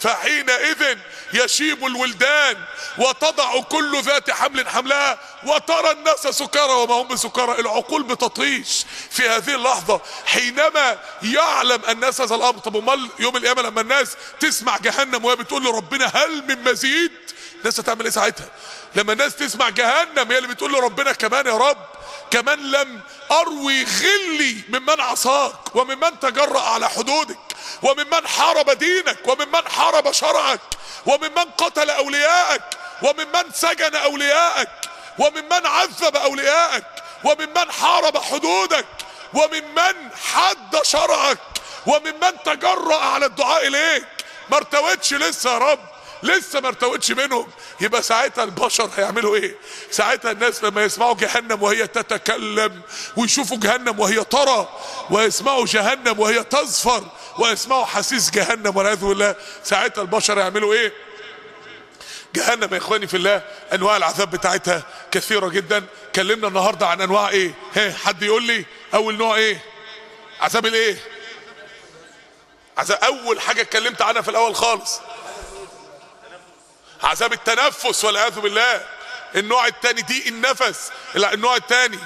فحينئذ يشيب الولدان وتضع كل ذات حمل حملها وترى الناس سكارى وما هم بسكارى. العقول بتطيش في هذه اللحظة حينما يعلم الناس هذا الامر. طب امال يوم القيامة لما الناس تسمع جهنم وهي بتقول لربنا هل من مزيد، الناس هتعمل ايه ساعتها؟ لما الناس تسمع جهنم هي اللي بتقول لربنا كمان يا رب، كمان لم اروي غلي ممن عصاك وممن تجرأ على حدودك وممن حارب دينك وممن حارب شرعك وممن قتل اولياءك وممن سجن اولياءك وممن عذب اولياءك وممن حارب حدودك وممن حد شرعك وممن تجرأ على الدعاء اليك. ما ارتويتش لسه يا رب، لسه ما ارتويتش منهم. يبقى ساعتها البشر هيعملوا ايه؟ ساعتها الناس لما يسمعوا جهنم وهي تتكلم، ويشوفوا جهنم وهي ترى، ويسمعوا جهنم وهي تزفر، ويسمعوا حسيس جهنم والعياذ بالله، ساعتها البشر يعملوا ايه؟ جهنم يا اخواني في الله انواع العذاب بتاعتها كثيرة جدا. كلمنا النهاردة عن انواع ايه؟ حد يقول لي اول نوع ايه؟ عذاب الايه؟ عذاب اول حاجة اتكلمت عنها في الاول خالص، عذاب التنفس والعياذ بالله. النوع الثاني ضيق النفس. النوع الثاني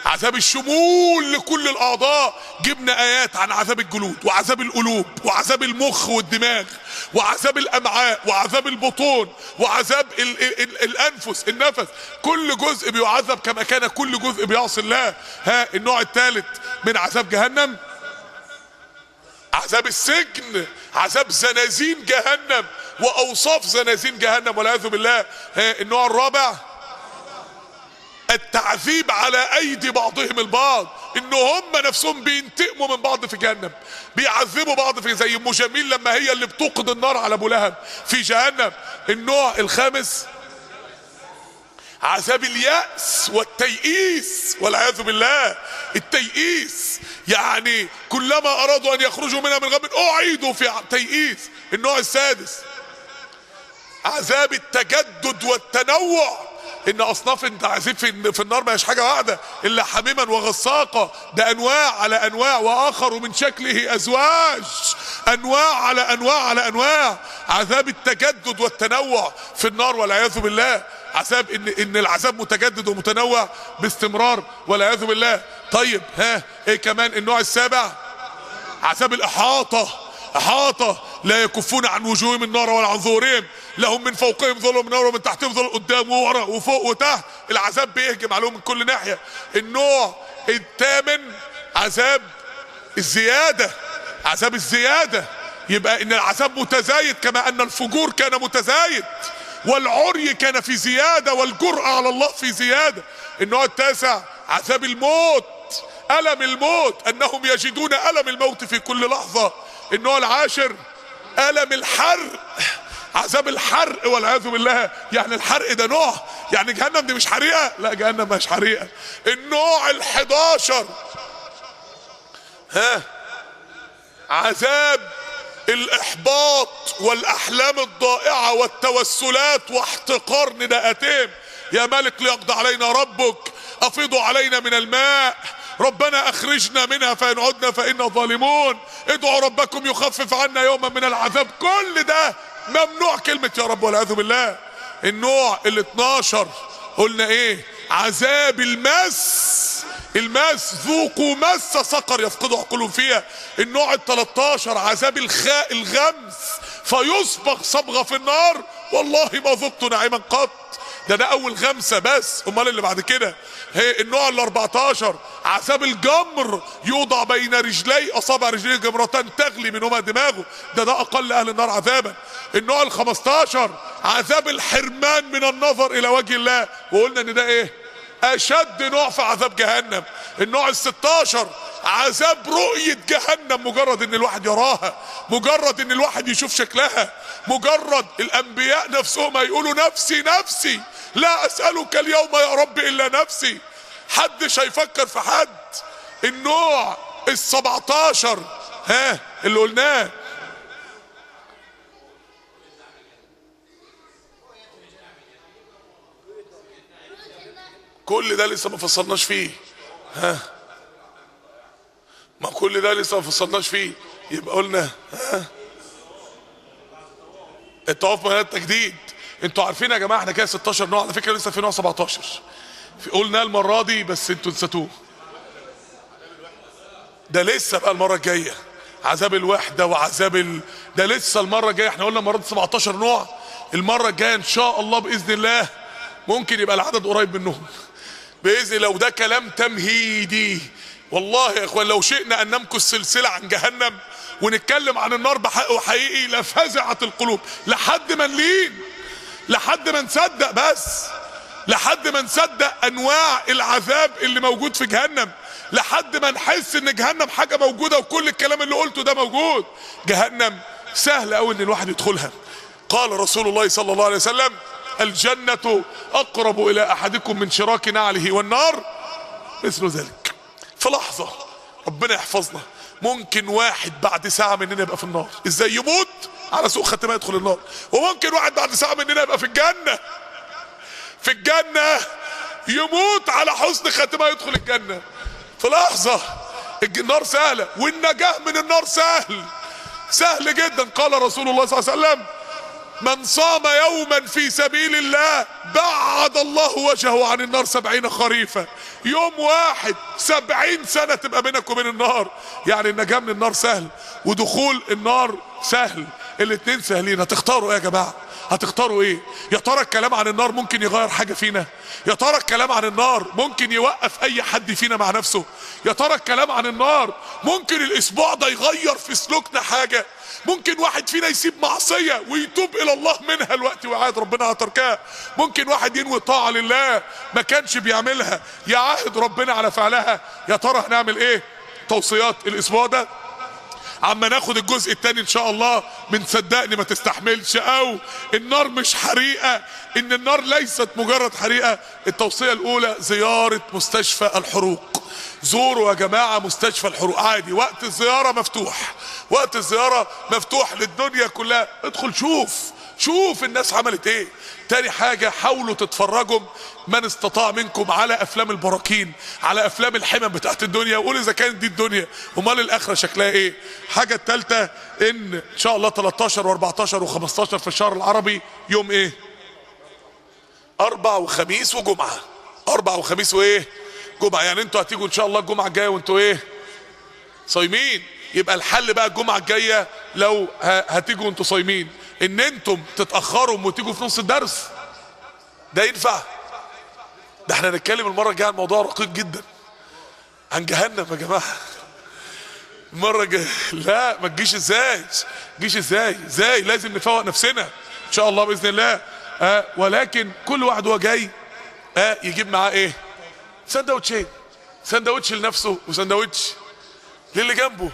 عذاب الشمول لكل الاعضاء. جبنا ايات عن عذاب الجلود وعذاب القلوب وعذاب المخ والدماغ وعذاب الامعاء وعذاب البطون وعذاب الانفس، النفس. كل جزء بيعذب كما كان كل جزء بيعصي الله. النوع الثالث من عذاب جهنم عذاب السجن، عذاب زنازين جهنم واوصاف زنازين جهنم والعياذ بالله. النوع الرابع التعذيب على ايدي بعضهم البعض، ان هم نفسهم بينتقموا من بعض في جهنم، بيعذبوا بعض في، زي ام جميل لما هي اللي بتوقد النار على ابو لهب في جهنم. النوع الخامس عذاب اليأس والتيئيس والعياذ بالله. التيئيس يعني كلما ارادوا ان يخرجوا منها من غم اعيدوا في تيئيس. النوع السادس عذاب التجدد والتنوع، ان اصناف التعذيب في النار ما هيش حاجه واحده الا حميما وغساقه، ده انواع على انواع، واخر من شكله ازواج، انواع على انواع على انواع. عذاب التجدد والتنوع في النار والعياذ بالله، عذاب ان العذاب متجدد ومتنوع باستمرار والعياذ بالله. طيب ها ايه كمان؟ النوع السابع عذاب الاحاطه، احاطه لا يكفون عن وجوههم النار ولا عن ظهورهم، لهم من فوقهم ظلل من نار ومن تحتهم ظلل، قدام وورا وفوق وتحت، العذاب بيهجم عليهم من كل ناحيه. النوع الثامن عذاب الزياده، عذاب الزياده، يبقى ان العذاب متزايد كما ان الفجور كان متزايد والعري كان في زياده والجرأة على الله في زياده. النوع التاسع عذاب الموت، ألم الموت، أنهم يجدون ألم الموت في كل لحظة. النوع العاشر ألم الحرق، عذاب الحرق والعياذ بالله. يعني الحرق ده نوع، يعني جهنم دي مش حريقة؟ لا جهنم مش حريقة. النوع الحداشر عذاب الإحباط والأحلام الضائعة والتوسلات واحتقار نداءتهم، يا مالك ليقضي علينا ربك، أفيضوا علينا من الماء، ربنا أخرجنا منها فإن عدنا فإنا ظالمون، ادعوا ربكم يخفف عنا يوما من العذاب. كل ده ممنوع كلمة يا رب والعياذ بالله. النوع ال12 قلنا ايه؟ عذاب المس، المس، ذوقوا مس سقر يفقدوا عقولهم فيها. النوع ال13 عذاب الغمس، فيصبغ صبغة في النار والله ما ذقت نعيما قط. ده اول غمسة بس، امال اللي بعد كده. هي النوع ال14 عذاب الجمر، يوضع بين رجلي اصابع رجليه جمرتان تغلي منهما دماغه، ده اقل اهل النار عذابا. النوع ال15 عذاب الحرمان من النظر الى وجه الله، وقلنا ان ده ايه؟ اشد نوع في عذاب جهنم. النوع ال16 عذاب رؤية جهنم، مجرد ان الواحد يراها، مجرد ان الواحد يشوف شكلها، مجرد الانبياء نفسهم هيقولوا نفسي نفسي لا اسألك اليوم يا رب الا نفسي، حدش هيفكر في حد. النوع ال17 اللي قلناه كل ده لسه ما فصلناش فيه. ما كل ده لسه ما فصلناش فيه. يبقى قلنا الطواف من التجديد. انتوا عارفين يا جماعه احنا كده 16 نوع، على فكره لسه في نوع 17 قلنا المره دي بس انتوا نسيتوه. ده لسه بقى المره الجايه عذاب الوحده وعذاب ده لسه المره الجايه. احنا قلنا المره دي 17 نوع، المره الجايه ان شاء الله باذن الله ممكن يبقى العدد قريب منهم باذن الله. وده كلام تمهيدي والله يا اخوان. لو شئنا ان نمكث سلسله عن جهنم ونتكلم عن النار بحق وحقيقي لفزعت القلوب، لحد ما نلين، لحد ما نصدق، بس لحد ما نصدق انواع العذاب اللي موجود في جهنم، لحد ما نحس ان جهنم حاجه موجوده وكل الكلام اللي قلته ده موجود. جهنم سهل قوي ان الواحد يدخلها. قال رسول الله صلى الله عليه وسلم: الجنة اقرب الى احدكم من شراك نعله، والنار مثل ذلك. في لحظة ربنا يحفظنا ممكن واحد بعد ساعة مننا يبقى في النار، ازاي يموت على سوء ختمة يدخل النار، وممكن واحد بعد ساعة مننا يبقى في الجنة، في الجنة يموت على حسن ختمة يدخل الجنة في لحظة. النار سهلة والنجاة من النار سهل جدا. قال رسول الله صلى الله عليه وسلم: من صام يوما في سبيل الله بعد الله وجهه عن النار 70 خريفا. يوم واحد 70 سنة تبقى بينك وبين النار. يعني النجاة من النار سهل ودخول النار سهل، الاتنين سهلين. هتختاروا ايه يا جماعة؟ هتختاروا ايه؟ يا ترى الكلام عن النار ممكن يغير حاجة فينا؟ يا ترى الكلام عن النار ممكن يوقف اي حد فينا مع نفسه؟ يا ترى الكلام عن النار ممكن الاسبوع ده يغير في سلوكنا حاجة؟ ممكن واحد فينا يسيب معصية ويتوب الى الله منها الوقت ويعاهد ربنا على تركها؟ ممكن واحد ينوي طاعة لله ما كانش بيعملها يعاهد ربنا على فعلها؟ يا ترى هنعمل ايه؟ توصيات الاسبوع ده عما ناخد الجزء الثاني ان شاء الله من صدقني ما تستحملش، او النار مش حريقة، ان النار ليست مجرد حريقة. التوصية الاولى زيارة مستشفى الحروق. زوروا يا جماعة مستشفى الحروق عادي، وقت الزيارة مفتوح، وقت الزيارة مفتوح للدنيا كلها. ادخل شوف شوف الناس عملت ايه. تاني حاجة حاولوا تتفرجوا من استطاع منكم على افلام البراكين، على افلام الحمم بتاعت الدنيا، وقول اذا كانت دي الدنيا امال الاخرة شكلها ايه. حاجة التالتة ان شاء الله 13 و14 و15 في الشهر العربي يوم ايه؟ اربع وخميس وجمعة. اربع وخميس وايه؟ جمعة. يعني انتوا هتيجوا ان شاء الله الجمعة الجاية وانتوا ايه؟ صايمين. يبقى الحل بقى الجمعة الجاية لو هتيجوا انتوا صايمين ان انتم تتأخروا وتيجوا في نص الدرس. ده ينفع؟ ده احنا هنتكلم المرة الجاية عن موضوع رقيق جدا، عن جهنم يا جماعة. المرة الجاية لا ما تجيش ازاي؟ تجيش ازاي؟ لازم نفوق نفسنا ان شاء الله بإذن الله. ولكن كل واحد هو جاي يجيب معاه ايه؟ سندوتشين، سندوتش لنفسه وسندوتش للي جنبه.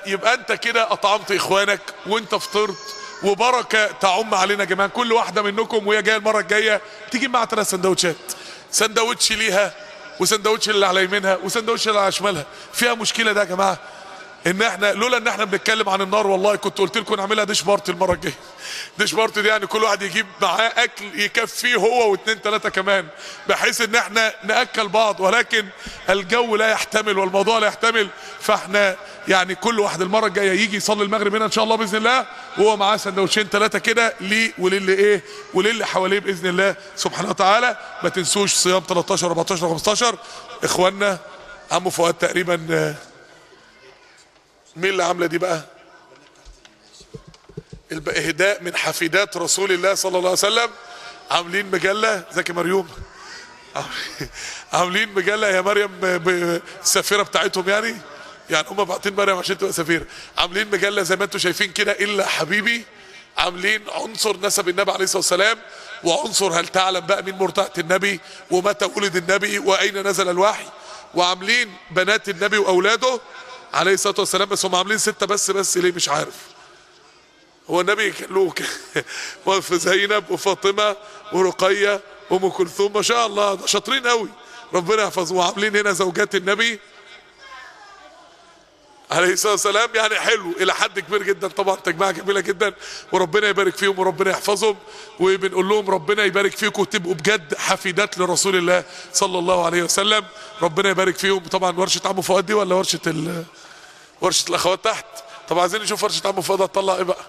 يبقى انت كده اطعمت اخوانك وانت فطرت، وبركه تعم علينا يا جماعه. كل واحده منكم وهي جايه المره الجايه تيجي معاها 3 سندوتشات، سندوتش ليها وسندوتش اللي على يمينها وسندوتش اللي على شمالها. فيها مشكله ده يا جماعه؟ ان احنا لولا ان احنا بنتكلم عن النار والله كنت قلت لكم نعملها ديش بارتي المره الجايه. ديش بارتي دي يعني كل واحد يجيب معاه اكل يكفيه هو واثنين 3 كمان، بحيث ان احنا ناكل بعض. ولكن الجو لا يحتمل والموضوع لا يحتمل، فاحنا يعني كل واحد المره الجايه يجي يصلي المغرب هنا ان شاء الله باذن الله وهو معاه سندوتشين 3 كده ليه وللي ايه وللي حواليه باذن الله سبحانه وتعالى. ما تنسوش صيام 13 14 15. اخواننا عمو فؤاد تقريبا مين اللي عامله دي بقى؟ اهداء من حفيدات رسول الله صلى الله عليه وسلم. عاملين مجله زكي مريوم، عاملين مجله يا مريم بالسفيره بتاعتهم، يعني هم باعتين مريم عشان تبقى سفيره. عاملين مجله زي ما انتم شايفين كده الا حبيبي، عاملين عنصر نسب النبي عليه الصلاه والسلام، وعنصر هل تعلم بقى مين مرتأة النبي ومتى ولد النبي واين نزل الوحي، وعاملين بنات النبي واولاده عليه الصلاه والسلام. بس هم عاملين 6 بس ليه مش عارف. هو النبي كان له في زينب وفاطمه ورقيه وام كلثوم، ما شاء الله ده شاطرين قوي ربنا يحفظهم. وعاملين هنا زوجات النبي عليه الصلاه والسلام، يعني حلو الى حد كبير جدا. طبعا تجميعه جميله جدا وربنا يبارك فيهم وربنا يحفظهم. وبنقول لهم ربنا يبارك فيكم وتبقوا بجد حفيدات لرسول الله صلى الله عليه وسلم. ربنا يبارك فيهم. طبعا ورشه عمو فؤاد دي ولا ورشه الاخوات تحت؟ طب عايزين نشوف ورشه عمو فؤاد هتطلع ايه بقى.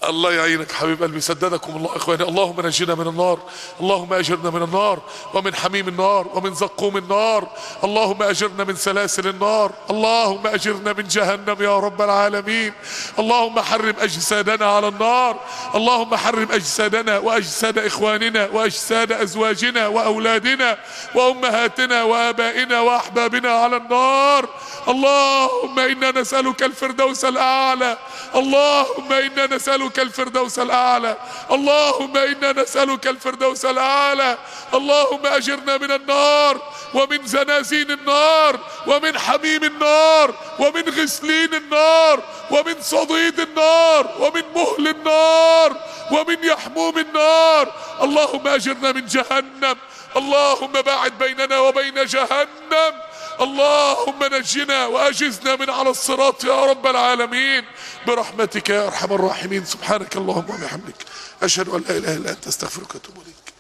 الله يعينك حبيب قلبي، سددكم الله اخواني. اللهم نجنا من النار، اللهم اجرنا من النار ومن حميم النار ومن زقوم النار، اللهم اجرنا من سلاسل النار، اللهم اجرنا من جهنم يا رب العالمين. اللهم حرم اجسادنا على النار، اللهم حرم اجسادنا واجساد اخواننا واجساد ازواجنا واولادنا وامهاتنا وابائنا واحبابنا على النار. اللهم انا نسألك الفردوس الاعلى، اللهم انا نسألك الفردوس الاعلى، اللهم انا نسألك الفردوس الاعلى. اللهم اجرنا من النار ومن زنازين النار ومن حميم النار ومن غسلين النار ومن صديد النار ومن مهل النار ومن يحموم النار. اللهم اجرنا من جهنم، اللهم باعد بيننا وبين جهنم، اللهم نجنا واجزنا من على الصراط يا رب العالمين برحمتك يا ارحم الراحمين. سبحانك اللهم وبحمدك اشهد ان لا اله الا انت استغفرك واتوب اليك.